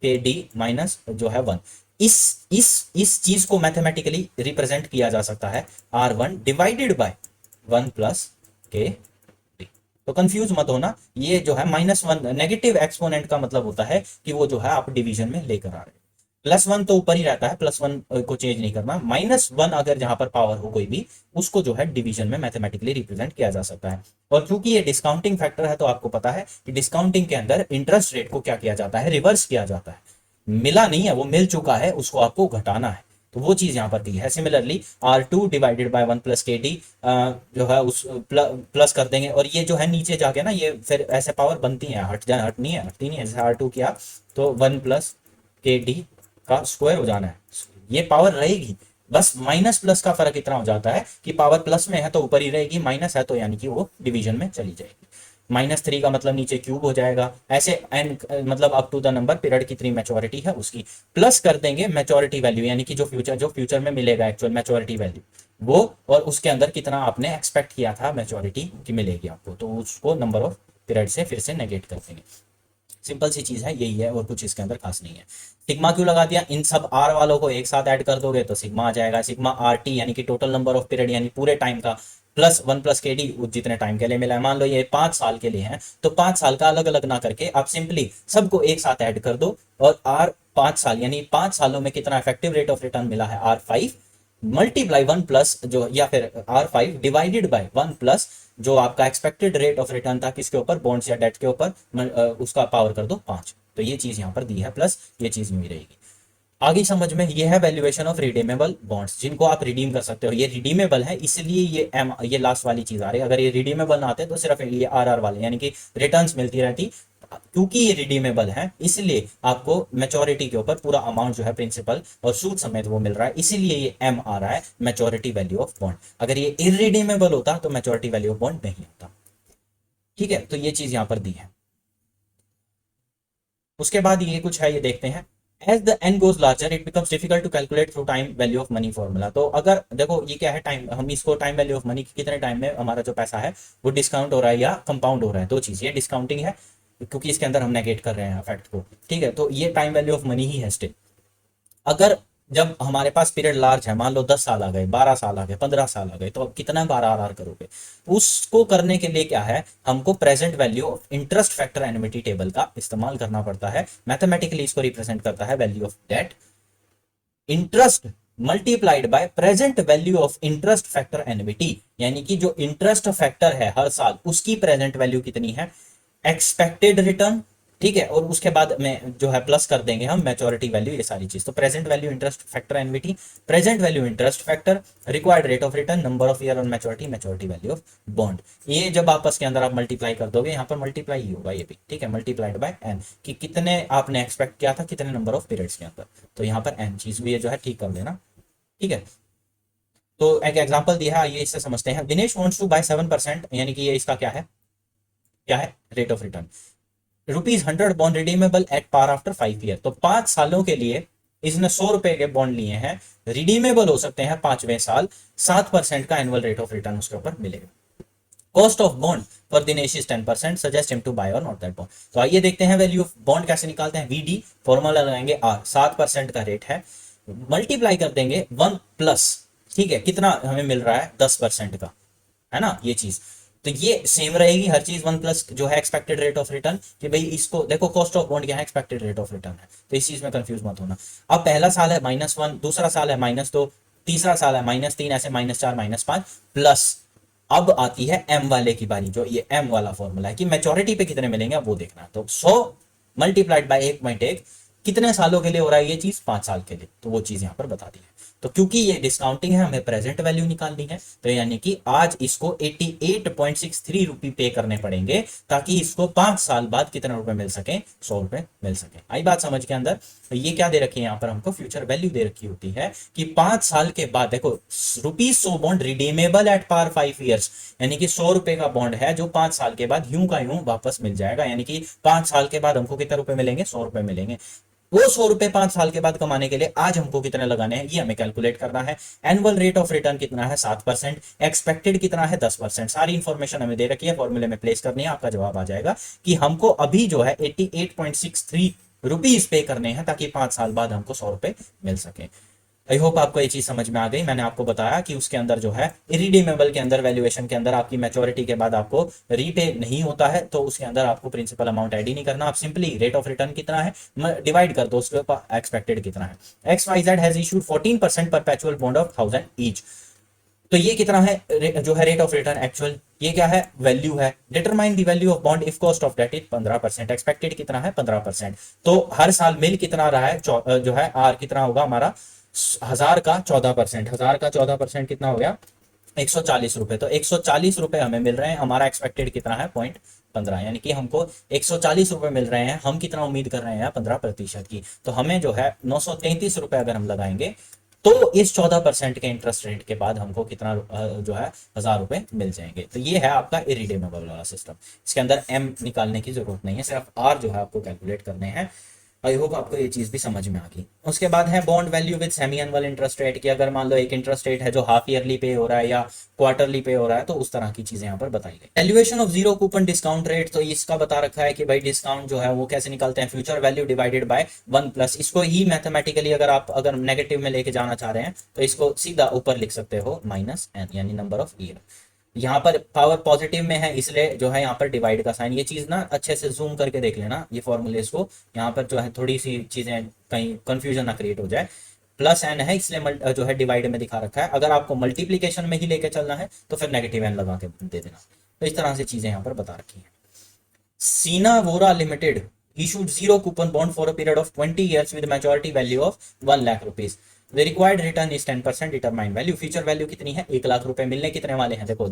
के डी माइनस जो है 1। इस चीज को मैथमेटिकली रिप्रेजेंट किया जा सकता है R1 डिवाइडेड बाय 1 प्लस के। तो कंफ्यूज मत होना, ये जो है -1 नेगेटिव एक्सपोनेंट का मतलब होता है कि वो जो है आप डिवीजन में लेकर आ रहे हैं। +1 तो ऊपर ही रहता है, +1 को चेंज नहीं करना। -1 अगर जहां पर पावर हो कोई भी, उसको जो है डिवीजन में मैथमेटिकली रिप्रेजेंट किया जा सकता है। और क्योंकि ये डिस्काउंटिंग फैक्टर है तो आपको पता है कि डिस्काउंटिंग के अंदर इंटरेस्ट रेट को क्या किया जाता है, रिवर्स किया जाता है। मिला नहीं है, वो मिल चुका है, उसको आपको घटाना है। तो वो चीज यहां पर दी है। Similarly R2 divided by 1 plus के डी जो है उस प्लस कर देंगे, और ये जो है नीचे जाके ना ये फिर ऐसे पावर बनती है, हटती नहीं है। जैसे R2 किया तो 1 प्लस के डी का स्क्वायर हो जाना है, ये पावर रहेगी। बस माइनस प्लस का फर्क इतना हो जाता है कि पावर प्लस में है तो ऊपर ही रहेगी, माइनस है तो यानी कि वो डिवीजन में चली जाएगी। -3 का मतलब नीचे क्यूब हो जाएगा। ऐसे n मतलब up to the number period कितनी मैच्योरिटी है उसकी, प्लस कर देंगे मैच्योरिटी वैल्यू, यानी कि जो फ्यूचर में मिलेगा एक्चुअल मैच्योरिटी वैल्यू वो, और उसके अंदर कितना आपने एक्सपेक्ट किया था मैच्योरिटी की मिलेगी आपको, तो उसको नंबर ऑफ पीरियड से फिर से नेगेट कर देंगे। सिंपल सी चीज है, यही है, और कुछ इसके अंदर खास नहीं है। सिग्मा क्यों लगा दिया, इन सब आर वालों को एक साथ ऐड कर दोगे तो सिग्मा आ जाएगा। सिग्मा RT यानी कि टोटल नंबर ऑफ पीरियड, यानी पूरे टाइम का, प्लस 1 प्लस के डी जितने टाइम के लिए मिला है। मान लो ये 5 साल के लिए है तो 5 साल का अलग अलग ना करके आप सिंपली सबको एक साथ ऐड कर दो, और R 5 साल यानी 5 सालों में कितना इफेक्टिव रेट ऑफ रिटर्न मिला है R5 मल्टीप्लाई 1 प्लस जो, या फिर R5 डिवाइडेड बाय 1 प्लस जो आपका एक्सपेक्टेड रेट ऑफ रिटर्न था किसके ऊपर, बॉन्ड्स या डेट के ऊपर, उसका पावर कर दो 5। तो ये चीज यहाँ पर दी है, प्लस ये चीज नहीं रहेगी। आगे समझ में, ये है वैल्यूएशन ऑफ रिडीमेबल बॉन्ड्स, जिनको आप रिडीम कर सकते हो। ये रिडीमेबल है इसलिए ये लास्ट वाली चीज आ रही है। अगर ये रिडीमेबल ना आते तो सिर्फ ये RR वाले यानी कि रिटर्न्स मिलती रहती। क्योंकि ये रिडीमेबल है इसलिए आपको मैच्योरिटी के ऊपर पूरा अमाउंट जो है प्रिंसिपल और सूद समेत वो मिल रहा है, इसीलिए ये M आ रहा है, मैच्योरिटी वैल्यू ऑफ बॉन्ड। अगर ये इरिडीमेबल होता तो मैच्योरिटी वैल्यू ऑफ बॉन्ड नहीं होता। ठीक है, तो ये चीज यहां पर दी है। उसके बाद ये कुछ है, ये देखते हैं। As the n goes larger, it becomes difficult to calculate through time value of money formula। तो अगर देखो ये क्या है, टाइम, हम इसको टाइम वैल्यू ऑफ मनी, कितने टाइम में हमारा जो पैसा है वो डिस्काउंट हो रहा है या कंपाउंड हो रहा है, दो चीज। ये डिस्काउंटिंग है क्योंकि इसके अंदर हम नेगेट कर रहे हैं फैक्ट को, ठीक है। तो ये टाइम वैल्यू ऑफ मनी ही है स्टिल। अगर जब हमारे पास पीरियड लार्ज है, मान लो 10 साल आ गए, 12 साल आ गए, 15 साल आ गए, तो अब कितना बार RR करोगे। उसको करने के लिए क्या है, हमको present value of interest factor annuity table का इस्तेमाल करना पड़ता है। मैथमेटिकली इसको रिप्रेजेंट करता है value of debt interest multiplied by present value of interest factor annuity, यानी कि जो इंटरेस्ट फैक्टर है हर साल उसकी प्रेजेंट वैल्यू कितनी है, एक्सपेक्टेड रिटर्न ठीक है, और उसके बाद में जो है प्लस कर देंगे हम मैच्योरिटी वैल्यू, ये सारी चीज। तो present value interest factor NVT, present value interest factor, required rate of return, number of year on maturity, maturity value of bond. ये जब आपस के अंदर आप मल्टीप्लाई कर दोगे, यहाँ पर मल्टीप्लाई ही होगा ये भी, ठीक है, मल्टीप्लाइड बाय एन, कि कितने आपने एक्सपेक्ट किया था कितने नंबर ऑफ पीरियड्स के अंदर, तो यहाँ पर एन चीज भी ये जो है ठीक कर देना, ठीक है। तो एक एग्जांपल दिया है, ये इससे समझते हैं। दिनेश वांट्स टू बाय 7%, यानी कि ये इसका क्या है, क्या है, rate of return. ₹100 bond redeemable at par after 5 year, तो 5 सालों के लिए इसने 100 रुपए के बॉन्ड लिए हैं, रिडीमेबल हो सकते हैं 5वें साल, 7% का एनुअल रेट ऑफ रिटर्न उसके ऊपर मिलेगा। Cost of bond for Dinesh is 10%, suggest him to buy or not that bond. तो आइए देखते हैं वैल्यू ऑफ बॉन्ड कैसे निकालते हैं। वीडी फॉर्मूला लगाएंगे आर, 7% का रेट है, मल्टीप्लाई कर देंगे 1 प्लस, ठीक है, कितना हमें मिल रहा है 10% का, है ना ये चीज। तो ये सेम रहेगी हर चीज, 1 प्लस जो है एक्सपेक्टेड रेट ऑफ रिटर्न, कि भाई इसको देखो कॉस्ट ऑफ बॉन्ड क्या है, एक्सपेक्टेड रेट ऑफ रिटर्न है, तो इस चीज में कंफ्यूज मत होना। अब पहला साल है -1, दूसरा साल है -2, तीसरा साल है -3, ऐसे -4 -5 प्लस। अब आती है एम वाले की बारी, जो ये एम वाला फॉर्मूला है कि मैच्योरिटी पे कितने मिलेंगे वो देखना है। तो 100 मल्टीप्लाइड बाय 1.1, कितने सालों के लिए हो रहा है ये चीज, 5 साल के लिए, तो वो चीज यहाँ पर बता दी है। तो क्योंकि ये डिस्काउंटिंग है, हमें प्रेजेंट वैल्यू निकालनी है, तो यानी कि आज इसको 88.63 रुपए पे करने पड़ेंगे, ताकि इसको 5 साल बाद कितने रुपए मिल सके, 100 रुपए मिल सके। आई बात समझ के अंदर। तो ये क्या दे रखी है यहाँ पर, हमको फ्यूचर वैल्यू दे रखी होती है कि 5 साल के बाद देखो ₹100 bond redeemable at par 5 years, यानी कि 100 रुपए का बॉन्ड है जो 5 साल के बाद यूं का यूं वापस मिल जाएगा, यानी कि 5 साल के बाद हमको कितने रुपए मिलेंगे, 100 रुपए मिलेंगे। वो 100 रुपए 5 साल के बाद कमाने के लिए आज हमको कितने लगाने हैं, ये हमें कैलकुलेट करना है। एनुअल रेट ऑफ रिटर्न कितना है, 7%, एक्सपेक्टेड कितना है, 10%। सारी इंफॉर्मेशन हमें दे रखी है, फॉर्मूले में प्लेस करनी है, आपका जवाब आ जाएगा कि हमको अभी जो है 88.63 रुपीज पे करने हैं, ताकि 5 साल बाद हमको 100 रुपए मिल सके। आई होप आपको ये चीज समझ में आ गई। मैंने आपको बताया कि उसके अंदर जो है इरिडीमेबल के अंदर वैल्यूएशन के अंदर आपकी मैच्योरिटी के बाद आपको रीपे नहीं होता है, तो उसके अंदर आपको प्रिंसिपल अमाउंट ऐड ही नहीं करना, आप सिंपली रेट ऑफ रिटर्न कितना है डिवाइड कर दो उसके ऊपर एक्सपेक्टेड कितना है। XYZ has issued 14% perpetual bond of 1000 each, तो ये कितना है जो है रेट ऑफ रिटर्न एक्चुअल, ये क्या है, वैल्यू है। Determine the value of bond if cost of debt is 15%, expected कितना है 15%, तो हर साल मिल कितना रहा है, जो है आर कितना होगा हमारा, 1000 का 14%, 1000 का 14% कितना हो गया, 140 रुपए। तो 140 रुपए हमें मिल रहे हैं, हमारा एक्सपेक्टेड कितना है 0.15, यानी कि हमको 140 रुपए मिल रहे हैं, हम कितना उम्मीद कर रहे हैं 15% की, तो हमें जो है 933 रुपए अगर हम लगाएंगे, तो इस 14% के इंटरेस्ट रेट के बाद हमको कितना जो है 1000 रुपए मिल जाएंगे। तो ये है आपका इरिडीमेबल वाला सिस्टम, इसके अंदर एम निकालने की जरूरत नहीं है, सिर्फ आर जो है आपको कैलकुलेट करने हैं। आई होप आपको ये चीज भी समझ में आ गई। उसके बाद है bond value with semi annual interest rate, की अगर मान लो एक इंटरेस्ट रेट है जो हाफ ईयरली पे हो रहा है या क्वार्टरली पे हो रहा है, तो उस तरह की चीजें यहाँ पर बताई गई। Elevation of zero coupon discount rate, तो इसका बता रखा है कि भाई डिस्काउंट जो है वो कैसे निकालते हैं, future value divided by 1 plus, इसको ही मैथमेटिकली अगर नेगेटिव में लेके जाना चाह रहे हैं तो इसको सीधा ऊपर लिख सकते हो -n, यानी नंबर ऑफ ईयर। यहाँ पर पावर पॉजिटिव में है, इसलिए जो है यहाँ पर डिवाइड का साइन, ये चीज ना अच्छे से जूम करके देख लेना ये फॉर्मूलेस को, यहाँ पर जो है थोड़ी सी चीजें कहीं कंफ्यूजन ना क्रिएट हो जाए। +n है इसलिए जो है डिवाइड में दिखा रखा है, अगर आपको मल्टीप्लीकेशन में ही लेके चलना है तो फिर -n लगा के दे देना। तो इस तरह से चीजें यहाँ पर बता रखी है। सीना Vora limited issued zero coupon bond for a period of 20 years with maturity value of 1 lakh rupees. The required return is 10%, determine value, future value कितनी है 1 लाख रुपए, मिलने कितने वाले हैं, देखो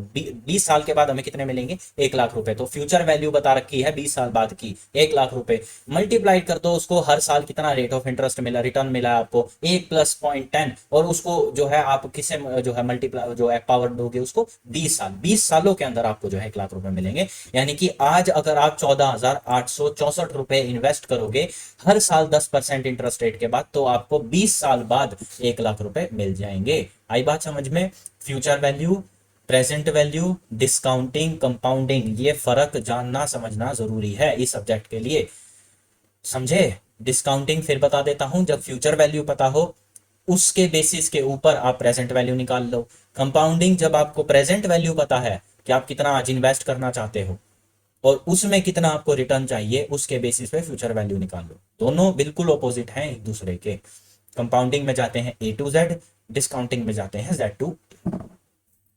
20 साल के बाद हमें कितने मिलेंगे 1 लाख रुपए, तो फ्यूचर वैल्यू बता रखी है 20 साल बाद की 1 लाख रुपए, मल्टीप्लाई कर दो उसको, हर साल कितना रेट ऑफ इंटरेस्ट मिला, रिटर्न मिला आपको 1 + 0.10, और उसको जो है आप किससे जो है मल्टीप्लाई जो है पावर दोगे उसको 20 सालों के अंदर आपको जो है 1 लाख रुपए मिलेंगे। यानी कि आज अगर आप 14,864 रुपए इन्वेस्ट करोगे हर साल 10% इंटरेस्ट रेट के बाद, तो आपको 20 साल बाद 1 लाख रुपए मिल जाएंगे। आई बात समझ में। Future value, present value, discounting, compounding, ये फर्क जानना समझना जरूरी है इस सब्जेक्ट के लिए, समझे। डिस्काउंटिंग फिर बता देता हूं, जब फ्यूचर वैल्यू पता हो उसके बेसिस के ऊपर आप प्रेजेंट वैल्यू निकाल लो। कंपाउंडिंग, जब आपको प्रेजेंट वैल्यू पता है कि आप कितना आज इन्वेस्ट करना चाहते हो और उसमें कितना आपको रिटर्न चाहिए, उसके बेसिस पे फ्यूचर वैल्यू निकाल लो। दोनों बिल्कुल ऑपोजिट हैं एक दूसरे के। कंपाउंडिंग में जाते हैं A to Z, डिस्काउंटिंग में जाते हैं Z to,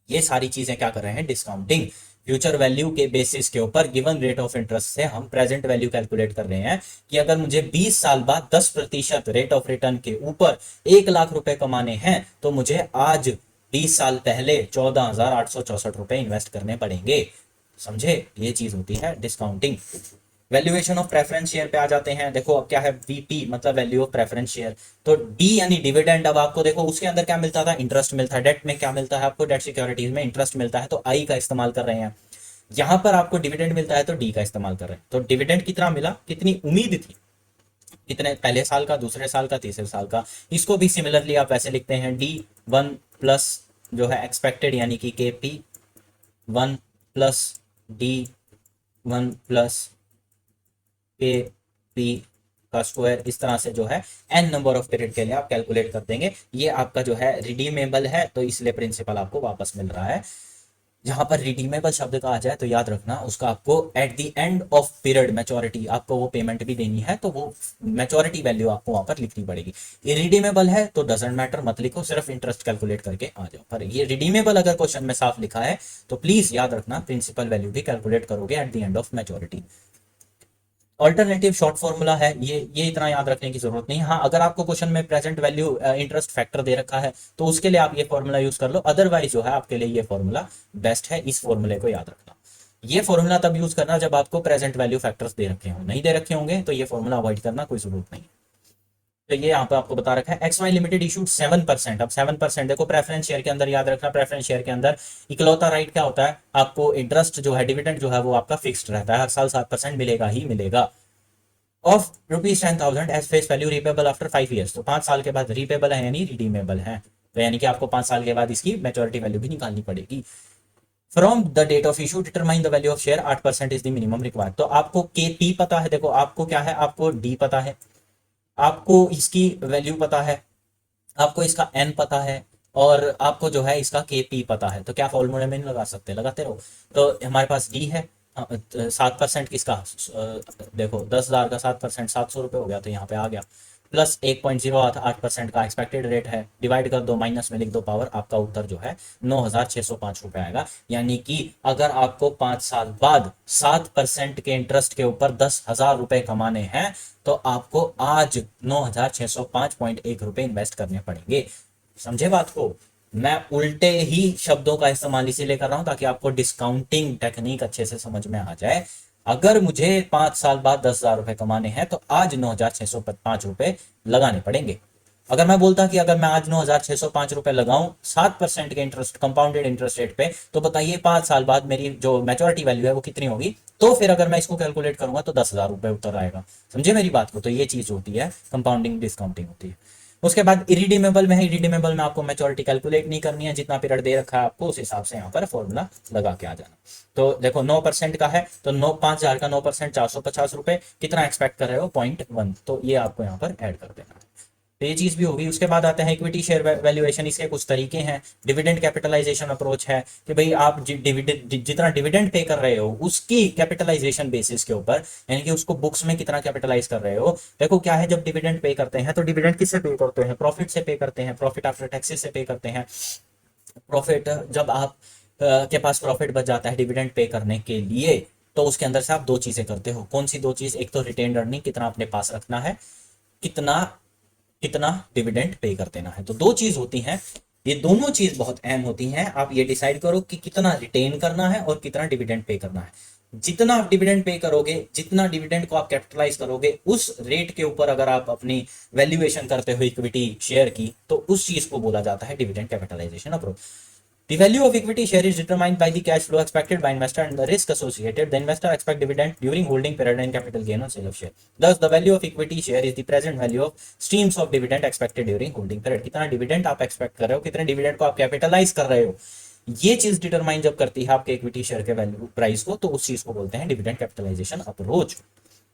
ये सारी चीजें क्या कर रहे हैं, डिस्काउंटिंग। फ्यूचर वैल्यू के बेसिस के ऊपर गिवन रेट ऑफ इंटरेस्ट से हम प्रेजेंट वैल्यू कैलकुलेट कर रहे हैं कि अगर मुझे 20 साल बाद 10% रेट ऑफ रिटर्न के ऊपर 1 लाख रुपए कमाने हैं तो मुझे आज 20 साल पहले 14,864 रुपए इन्वेस्ट करने पड़ेंगे। समझे, ये चीज होती है discounting. Valuation of preference share पे आ जाते हैं। देखो अब क्या है, वीपी मतलब वैल्यू ऑफ प्रेफरेंस शेयर। तो डी यानी डिविडेंड। अब आपको देखो उसके अंदर क्या मिलता था, इंटरेस्ट मिलता है। डेट में क्या मिलता है आपको, डेट सिक्योरिटीज में इंटरेस्ट मिलता है, तो आई का इस्तेमाल कर रहे हैं। यहां पर आपको डिविडेंड मिलता है तो डी का इस्तेमाल कर रहे हैं। तो डिविडेंड कितना मिला, कितनी उम्मीद थी, कितने पहले साल का, दूसरे साल का, तीसरे साल का। इसको भी सिमिलरली आप वैसे लिखते हैं, D1 प्लस जो है एक्सपेक्टेड यानी कि KP1 plus D1 plus KP का स्क्वायर। इस तरह से जो है n नंबर ऑफ पीरियड के लिए आप कैलकुलेट कर देंगे। ये आपका जो है रिडीमेबल है, तो इसलिए प्रिंसिपल आपको वापस मिल रहा है। जहां पर रिडीमेबल शब्द का आ जाए तो याद रखना उसका आपको eight the end of period maturity आपको वो पेमेंट भी देनी है, तो वो मैच्योरिटी वैल्यू आपको वहां पर लिखनी पड़ेगी। इरिडीमेबल है तो डजंट मैटर, मत लिखो, सिर्फ इंटरेस्ट कैलकुलेट करके आ जाओ। पर ये रिडीमेबल अगर क्वेश्चन में साफ लिखा है तो प्लीज याद रखना प्रिंसिपल वैल्यू भी कैलकुलेट करोगे eight the end of maturity. Alternative short formula है, ये इतना याद रखने की जरूरत नहीं। हाँ, अगर आपको क्वेश्चन में प्रेजेंट वैल्यू इंटरेस्ट फैक्टर दे रखा है तो उसके लिए आप ये फॉर्मूला यूज कर लो, अदरवाइज जो है आपके लिए ये फॉर्मूला बेस्ट है। इस फॉर्मूले को याद रखना। ये फॉर्मूला तब यूज करना जब आपको प्रेजेंट वैल्यू फैक्टर्स दे रखे हो, नहीं दे रखे होंगे तो ये फॉर्मूला अवॉइड करना, कोई जरूरत नहीं। तो ये यहाँ पे आपको बता रखा है XY लिमिटेड इशूड 7%। अब 7% देखो प्रेफरेंस शेयर के अंदर याद रखना, प्रेफरेंस शेयर के अंदर इकलौता राइट क्या होता है, आपको इंटरेस्ट जो है, डिविडेंड जो है वो आपका फिक्स्ड रहता है, हर साल 7% मिलेगा ही मिलेगा। Of ₹10,000 as face value repayable after 5 years. तो 5 साल के बाद रिपेबल है यानी रिडीमेबल है, तो यानी कि आपको 5 साल के बाद इसकी मैच्योरिटी वैल्यू भी निकालनी पड़ेगी। From the date of issue determine the value of share 8% is the minimum required. तो आपको KP पता है, देखो आपको क्या है, आपको D पता है, आपको इसकी वैल्यू पता है, आपको इसका N पता है, और आपको जो है इसका KP पता है। तो क्या फॉर्मूले में नहीं लगा सकते, लगाते रहो। तो हमारे पास D है, 7% किसका, देखो 10,000 का 7%, 700 रुपये हो गया, तो यहाँ पे आ गया। प्लस 1.08% का एक्सपेक्टेड रेट है, डिवाइड कर दो, माइनस में लिख दो पावर, आपका उत्तर जो है 9,605 रुपये आएगा। यानी कि अगर आपको 5 साल बाद 7% के इंटरेस्ट के ऊपर 10,000 रुपये कमाने हैं तो आपको आज 9,605.1 रुपये इन्वेस्ट करने पड़ेंगे। समझे बात को? मैं उल्टे ही शब्दों का इस्तेमाल इसीलिए कर रहा हूं ताकि आपको डिस्काउंटिंग टेक्निक अच्छे से समझ में आ जाए। अगर मुझे 5 साल बाद 10,000 रुपए कमाने हैं तो आज 9,605 रुपए लगाने पड़ेंगे। अगर मैं बोलता कि अगर मैं आज 9,605 रुपए लगाऊं 7% के इंटरेस्ट, कंपाउंडेड इंटरेस्ट रेट पे, तो बताइए 5 साल बाद मेरी जो मैच्योरिटी वैल्यू है वो कितनी होगी। तो फिर अगर मैं इसको कैलकुलेट करूंगा तो 10,000 रुपए उत्तर आएगा। समझे मेरी बात को? तो ये चीज होती है कंपाउंडिंग, डिस्काउंटिंग होती है। उसके बाद इरिडीमेबल में है, इरिडीमेबल में आपको मैच्योरिटी कैलकुलेट नहीं करनी है, जितना पीरियड दे रखा है आपको उस हिसाब से यहाँ पर फॉर्मूला लगा के आ जाना। तो देखो 9% का है तो 5,000 का 9% 450 रुपए, कितना एक्सपेक्ट कर रहे हो 0.1, तो ये आपको यहाँ पर ऐड कर देना है। तो ये चीज भी होगी। उसके बाद आते हैं इक्विटी शेयर वैल्यूएशन। इसके कुछ तरीके हैं। डिविडेंड कैपिटलाइजेशन अप्रोच है कि भाई आप जितना डिविडेंड पे कर रहे हो उसकी कैपिटलाइजेशन बेसिस के ऊपर, यानी कि उसको बुक्स में कितना कैपिटलाइज कर रहे हो। देखो क्या है, जब डिविडेंड पे करते हैं तो डिविडेंड किससे पे करते हैं, प्रॉफिट से पे करते हैं, प्रॉफिट आफ्टर टैक्सेस से पे करते हैं। प्रॉफिट जब आप के पास प्रॉफिट बच जाता है डिविडेंड पे करने के लिए, तो उसके अंदर से आप दो चीजें करते हो। कौन सी दो चीज? एक तो रिटेन्ड अर्निंग, कितना अपने पास रखना है, कितना कितना डिविडेंड पे कर देना है। तो दो चीज होती हैं, ये दोनों चीज बहुत अहम होती हैं। आप ये डिसाइड करो कि कितना रिटेन करना है और कितना डिविडेंड पे करना है। जितना आप डिविडेंड पे करोगे, जितना डिविडेंड को आप कैपिटलाइज करोगे, उस रेट के ऊपर अगर आप अपनी वैल्यूएशन करते हो इक्विटी शेयर की, तो उस चीज को बोला जाता है dividend capitalisation approach. The value of equity share is determined by the cash flow expected by investor and the risk associated. The investor expect dividend during holding period and capital gain on sale of share. Thus, the value of equity share is the present value of streams of dividend expected during holding period. कितना dividend आप expect कर रहे हो, कितने dividend को आप capitalise कर रहे हो, ये चीज डिटरमाइन जब करती है आपके इक्विटी शेयर के वैल्यू प्राइस को, तो उस चीज को बोलते हैं डिविडेंड कैपिटलाइजेशन अप्रोच।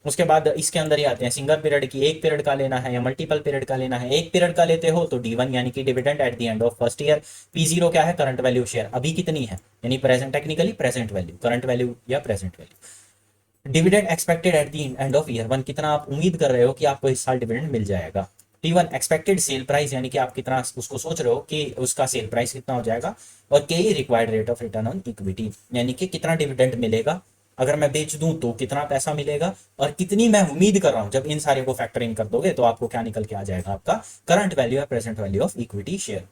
उसके बाद इसके अंदर ही आते हैं सिंगल पीरियड की, एक पीरियड का लेना है या मल्टीपल पीरियड का लेना है। एक पीरियड का लेते हो तो D1 यानी कि dividend at the end of first year. P0 क्या है? करंट वैल्यू शेयर, अभी कितनी है, यानी present, technically present value, current value या present value. Dividend expected at the end of year 1, कितना आप उम्मीद कर रहे हो कि आपको इस साल डिविडेंड मिल जाएगा। T1 एक्सपेक्टेड सेल प्राइस, यानी कि आप कितना उसको सोच रहे हो कि उसका सेल प्राइस कितना हो जाएगा, और KE required rate of return on equity, यानी कि कितना डिविडेंड मिलेगा अगर मैं बेच दूं तो कितना पैसा मिलेगा, और कितनी मैं उम्मीद कर रहा हूं। जब इन सारे को फैक्टर इन कर दोगे तो आपको क्या निकल के आ जाएगा, आपका करंट वैल्यू या present value of equity share.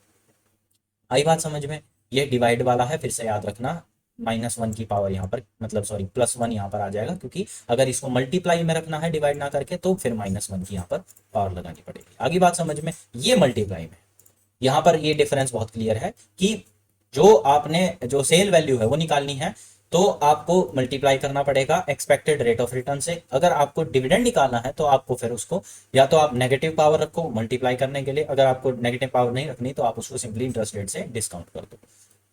आई बात समझ में? ये डिवाइड वाला है, फिर से याद रखना, -1 की पावर यहाँ पर, मतलब सॉरी +1 यहाँ पर आ जाएगा, क्योंकि अगर इसको मल्टीप्लाई में रखना है डिवाइड ना करके तो फिर -1 की यहाँ पर पावर लगानी पड़ेगी। आगे बात समझ में? ये मल्टीप्लाई में, यहाँ पर ये डिफरेंस बहुत क्लियर है कि जो आपने जो सेल वैल्यू है वो निकालनी है तो आपको मल्टीप्लाई करना पड़ेगा एक्सपेक्टेड रेट ऑफ रिटर्न से। अगर आपको डिविडेंड निकालना है तो आपको फिर उसको या तो आप नेगेटिव पावर रखो मल्टीप्लाई करने के लिए, अगर आपको नेगेटिव पावर नहीं रखनी तो आप उसको सिंपली इंटरेस्ट रेट से डिस्काउंट कर दो।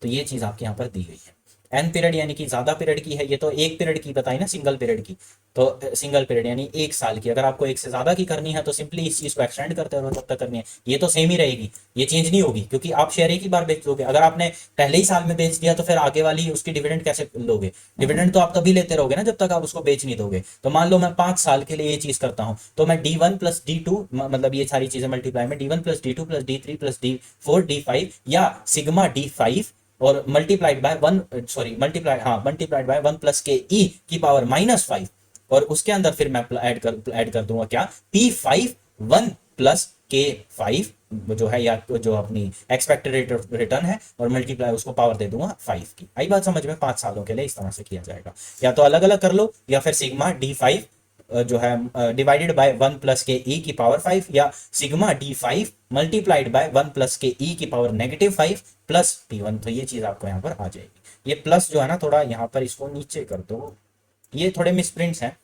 तो ये चीज आपके यहाँ पर दी गई है। एन पीरियड यानी कि ज्यादा पीरियड की है, ये तो एक पीरियड की बताई ना, सिंगल पीरियड की, तो सिंगल पीरियड यानी 1 साल की। अगर आपको 1 से ज्यादा की करनी है तो सिंपली इस चीज को एक्सटेंड करते रहो जब तक करनी है, ये तो सेम ही रहेगी, ये चेंज नहीं होगी, क्योंकि आप शेयर एक ही बार बेच दोगे। अगर आपने पहले ही साल में बेच दिया तो फिर आगे वाली उसकी डिविडेंड कैसे लोगे? डिविडेंड तो आप तभी लेते रहोगे ना जब तक आप उसको बेच नहीं दोगे। तो मान लो मैं 5 साल के लिए ये चीज करता हूं, तो मैं D1 + D2, मतलब ये सारी चीजें मल्टीप्लाई में D1 + D2 + D3 + D4 D5 या सिग्मा D5 और multiplied by 1 multiplied by 1 + KE की पावर -5, और उसके अंदर फिर मैं ऐड कर दूंगा क्या, P5 1 + K5 जो है, या जो अपनी एक्सपेक्टेड रेट ऑफ रिटर्न है, और मल्टीप्लाई उसको पावर दे दूंगा 5 की। आई बात समझ में? 5 सालों के लिए इस तरह से किया जाएगा, या तो अलग अलग कर लो या फिर सिग्मा D5 जो है डिवाइडेड बाय 1 + KE की पावर 5, या sigma D5 multiplied by 1 + KE की पावर -5 प्लस P1। तो ये चीज आपको यहाँ पर आ जाएगी। ये प्लस जो है ना, थोड़ा यहाँ पर इसको नीचे कर दो, ये थोड़े मिसप्रिंट्स हैं,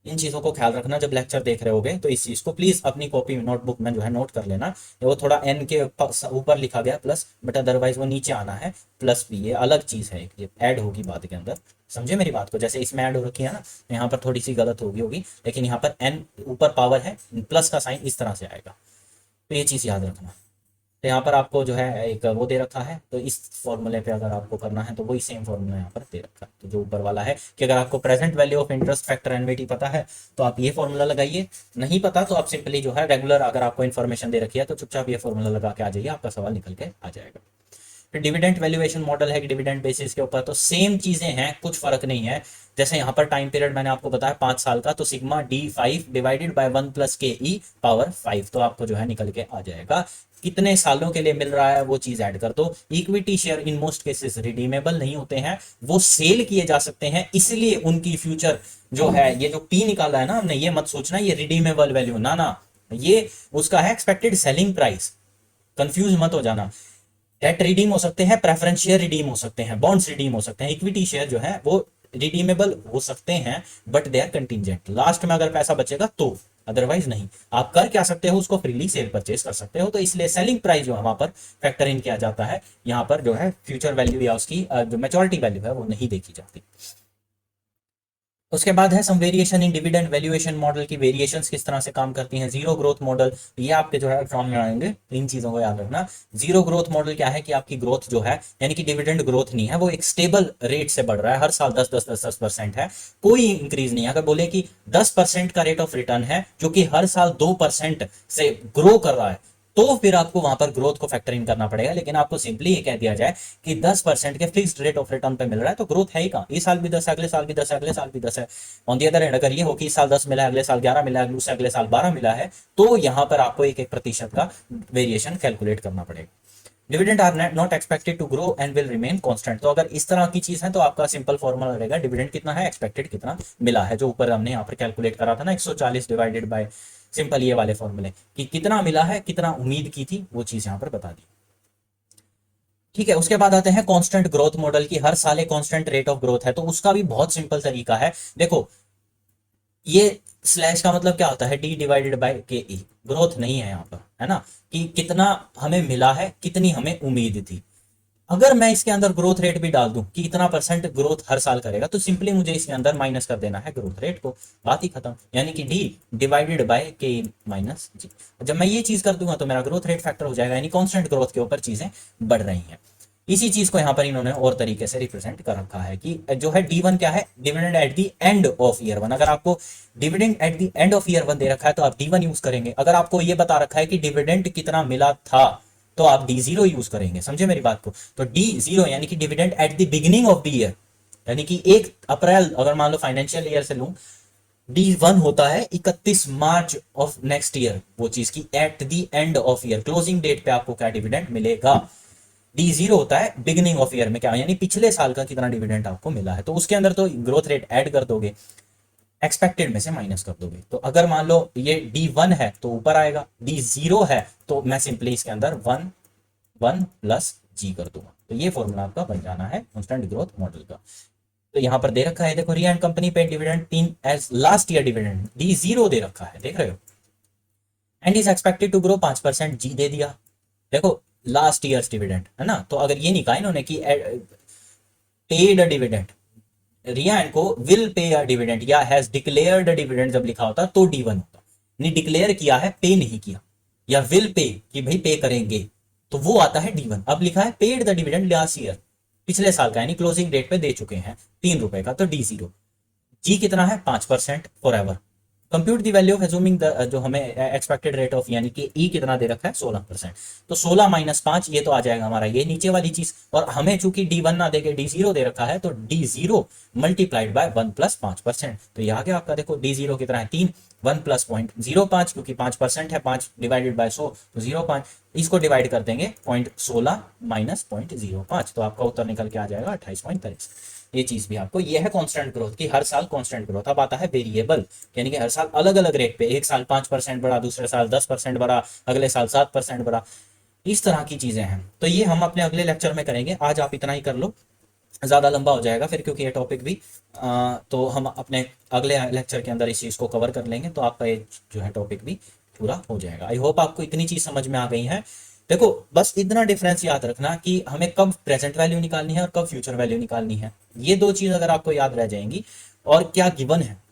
इन चीज़ों को ख्याल रखना जब लेक्चर देख रहे होगे। तो इस चीज़ को प्लीज़ अपनी कॉपी नोटबुक में जो है नोट कर लेना। वो थोड़ा एन के ऊपर लिखा गया प्लस, बट अदरवाइज वो नीचे आना है प्लस भी, ये अलग चीज़ है, ये ऐड होगी बात के अंदर। समझे मेरी बात को? जैसे इसमें ऐड हो रखी है ना, यहाँ पर थोड़ी सी गलत होगी, लेकिन यहाँ पर एन ऊपर पावर है, प्लस का साइन इस तरह से आएगा, तो ये चीज़ याद रखना। तो यहाँ पर आपको जो है एक वो दे रखा है, तो इस फॉर्मूले पे अगर आपको करना है तो वही सेम फॉर्मूला यहाँ पर दे रखा है। तो जो ऊपर वाला है कि अगर आपको present value of interest factor NVT पता है तो आप ये फॉर्मूला लगाइए, नहीं पता तो आप सिंपली जो है रेगुलर अगर आपको इन्फॉर्मेशन दे रखी है तो चुपचाप ये फॉर्मूला लगा के आ जाइए, आपका सवाल निकल के आ जाएगा। फिर डिविडेंड वैल्यूएशन मॉडल है कि डिविडेंड बेसिस के ऊपर, तो सेम चीजें हैं, कुछ फर्क नहीं है। जैसे यहाँ पर टाइम पीरियड मैंने आपको बताया 5 साल का, तो sigma D5 divided by 1 + KE power 5, तो आपको जो है निकल के आ जाएगा। कितने सालों के लिए मिल रहा है वो चीज ऐड कर दो। Equity share in most cases redeemable नहीं होते हैं, वो सेल किए जा सकते हैं, इसलिए उनकी फ्यूचर जो है, ये जो P निकाला है ना हमने, ये मत सोचना ये रिडीमेबल वैल्यू, ना, ये उसका है एक्सपेक्टेड सेलिंग प्राइस, कंफ्यूज मत हो जाना। डेट रिडीम हो सकते हैं, प्रेफरेंस शेयर रिडीम हो सकते हैं, बॉन्ड्स रिडीम हो सकते हैं, इक्विटी शेयर जो है वो रिडीमेबल हो सकते हैं, but they are contingent, last में अगर पैसा बचेगा तो, अदरवाइज नहीं। आप कर क्या सकते हो, उसको फ्रीली सेल परचेज कर सकते हो। तो इसलिए सेलिंग प्राइस जो है वहां पर फैक्टर इन किया जाता है, यहाँ पर जो है फ्यूचर वैल्यू या उसकी जो मैच्योरिटी वैल्यू है वो नहीं देखी जाती। उसके बाद है some variation in dividend valuation model की वेरिएशंस किस तरह से काम करती हैं। जीरो ग्रोथ मॉडल, ये आपके जो है एग्जाम में आएंगे, इन चीजों को याद रखना। जीरो ग्रोथ मॉडल क्या है कि आपकी ग्रोथ जो है, यानी कि डिविडेंड ग्रोथ नहीं है, वो एक स्टेबल रेट से बढ़ रहा है, हर साल 10% है, कोई इंक्रीज नहीं है। अगर बोले कि 10% का रेट ऑफ रिटर्न है जो कि हर साल 2% से ग्रो कर रहा है, तो फिर आपको वहां पर ग्रोथ को फैक्टर इन करना पड़ेगा। लेकिन आपको सिंपली ये कह दिया जाए कि 10% के फिक्स्ड रेट ऑफ रिटर्न पे मिल रहा है, तो ग्रोथ है ही कहां? इस साल भी 10 है, अगले साल भी 10 है, अगले साल भी 10 है। ऑन दी अदर हैंड अगर ये हो कि इस साल 10 मिला है, अगले साल 11 मिला है, उससे अगले साल 12 मिला है, तो यहां पर आपको 1% का वेरिएशन कैलकुलेट करना पड़ेगा। Dividend are not expected to grow and will remain constant. तो अगर इस तरह की चीज है तो आपका सिंपल फॉर्मूला रहेगा डिविडेंड कितना है, एक्सपेक्टेड कितना मिला है, जो ऊपर हमने यहाँ पर कैलकुलेट करा था ना 140 डिवाइडेड बाय सिंपल ये वाले फॉर्मूले, कि कितना मिला है, कितना उम्मीद की थी, वो चीज यहाँ पर बता दी। ठीक है, उसके बाद आते हैं कांस्टेंट ग्रोथ मॉडल की, हर साल एक कांस्टेंट रेट ऑफ ग्रोथ है। तो उसका भी बहुत सिंपल तरीका है। देखो, ये स्लैश का मतलब क्या होता है, D divided by KE, growth नहीं है यहाँ पर, है ना, कि कितना हमें मिला है, कितनी हमें उम्मीद थी। अगर मैं इसके अंदर ग्रोथ रेट भी डाल दूं कि इतना % ग्रोथ हर साल करेगा, तो सिंपली मुझे इसके अंदर माइनस कर देना है ग्रोथ रेट को, बात ही खत्म। यानी कि D divided by K minus G। जब मैं ये चीज कर दूंगा तो मेरा ग्रोथ रेट फैक्टर हो जाएगा, यानी कांस्टेंट ग्रोथ के ऊपर चीजें बढ़ रही हैं। इसी चीज को यहाँ पर इन्होंने और तरीके से रिप्रेजेंट कर रखा है कि जो है D1 क्या है, dividend at the end of year one. अगर आपको dividend at the end of year one दे रखा है तो आप D1 यूज करेंगे। अगर आपको ये बता रखा है कि डिविडेंड कितना मिला था तो आप D0 यूज करेंगे। समझे मेरी बात को? तो D0 यानी कि dividend at the beginning of the year, यानी कि 1 अप्रैल अगर मान लो फाइनेंशियल ईयर से लूं, D1 होता है 31 मार्च ऑफ नेक्स्ट ईयर, वो चीज की at the end of year closing date पे आपको क्या डिविडेंड मिलेगा। D0 होता है बिगिनिंग ऑफ ईयर में, क्या यानी पिछले साल का कितना डिविडेंड आपको मिला है। तो उसके अंदर तो ग्रोथ रेट ऐड कर दोगे, एक्सपेक्टेड में से माइनस कर दोगे। तो अगर मान लो ये D1 है तो ऊपर आएगा, D0 है तो मैं सिंपली इसके अंदर 1 प्लस G कर दूंगा। तो ये फॉर्मूला आपका बन जाना है कांस्टेंट ग्रोथ मॉडल का। तो यहां पर दे रखा है, देखो री and company pay dividend 3 as last year dividend D0 दे रखा है, देख रहे हो, and is expected to grow 5%, G दे दिया। देखो लास्ट ईयर्स डिविडेंड है ना, तो अगर ये नहीं कहा इन्होंने कि पेड अ डिविडेंड, रियान को विल पे अ डिविडेंड या हैज डिक्लेयर्ड डिविडेंड जब लिखा होता तो D1 होता। नहीं डिक्लेयर किया है, पे नहीं किया, या विल पे कि भाई पे करेंगे, तो वो आता है D1। अब लिखा है paid the dividend last year, पिछले साल का, यानी क्लोजिंग डेट पे दे चुके हैं ₹3 का, तो D0। G कितना है 5% for ever. Compute the value of assuming the, जो हमें एक्सपेक्टेड रेट ऑफ, यानी कि E कितना दे रखा है 16%, तो 16 माइनस 5 ये तो आ जाएगा हमारा ये नीचे वाली चीज। और हमें चूंकि D1 ना देके D0 दे रखा है तो D0 मल्टीप्लाइड बाय 1 प्लस 5%। तो ये आ गया आपका, देखो D0 कितना है 3, 1 प्लस 0.05 क्योंकि 5% है, 5 डिवाइडेड बाय 100 तो 0.5, इसको डिवाइड कर देंगे 0.16 माइनस 0.05, तो आपका उत्तर निकल के आ जाएगा 28.23। ये चीज भी आपको, ये है कांस्टेंट ग्रोथ की हर साल कांस्टेंट ग्रोथ। अब आता है वेरिएबल, यानी कि हर साल अलग अलग रेट पे, एक साल 5% बढ़ा, दूसरे साल 10% बढ़ा, अगले साल 7% बढ़ा, इस तरह की चीजें हैं। तो ये हम अपने अगले लेक्चर में करेंगे, आज आप इतना ही कर लो, ज़्यादा लंबा हो जाएगा फिर, क्योंकि ये टॉपिक भी तो हम अपने अगले लेक्चर के अंदर इस चीज़ को कवर कर लेंगे, तो आपका ये जो है टॉपिक भी पूरा हो जाएगा। आई होप आपको इतनी चीज़ समझ में आ गई है। देखो बस इतना डिफरेंस याद रखना कि हमें कब प्रेजेंट वैल्यू निकालनी है और कब फ्यूचर वैल्यू निकालनी है, ये दो चीज़ अगर आपको याद रह जाएंगी और क्या गिवन है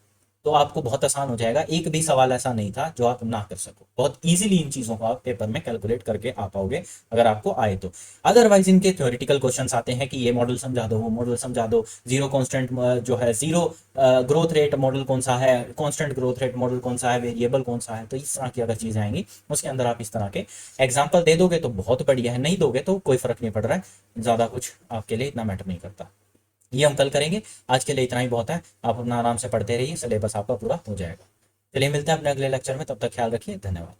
तो आपको बहुत आसान हो जाएगा। एक भी सवाल ऐसा नहीं था जो आप ना कर सको, बहुत इजीली इन चीज़ों को आप पेपर में कैलकुलेट करके आ पाओगे अगर आपको आए तो। अदरवाइज इनके थ्योरेटिकल क्वेश्चंस आते हैं कि ये मॉडल समझा दो, वो मॉडल समझा दो, जीरो कांस्टेंट जो है, जीरो ग्रोथ रेट मॉडल कौन सा है, कांस्टेंट ग्रोथ रेट मॉडल कौन सा है, वेरिएबल कौन सा है। तो इस तरह की अगर चीज़ें आएंगी उसके अंदर आप इस तरह के एग्जाम्पल दे दोगे तो बहुत बढ़िया है, नहीं दोगे तो कोई फर्क नहीं पड़ रहा है, ज़्यादा कुछ आपके लिए इतना मैटर नहीं करता। ये हम कल करेंगे, आज के लिए इतना ही बहुत है। आप अपना आराम से पढ़ते रहिए, सिलेबस आपका पूरा हो जाएगा। चलिए मिलते हैं अपने अगले लेक्चर में, तब तक ख्याल रखिए, धन्यवाद।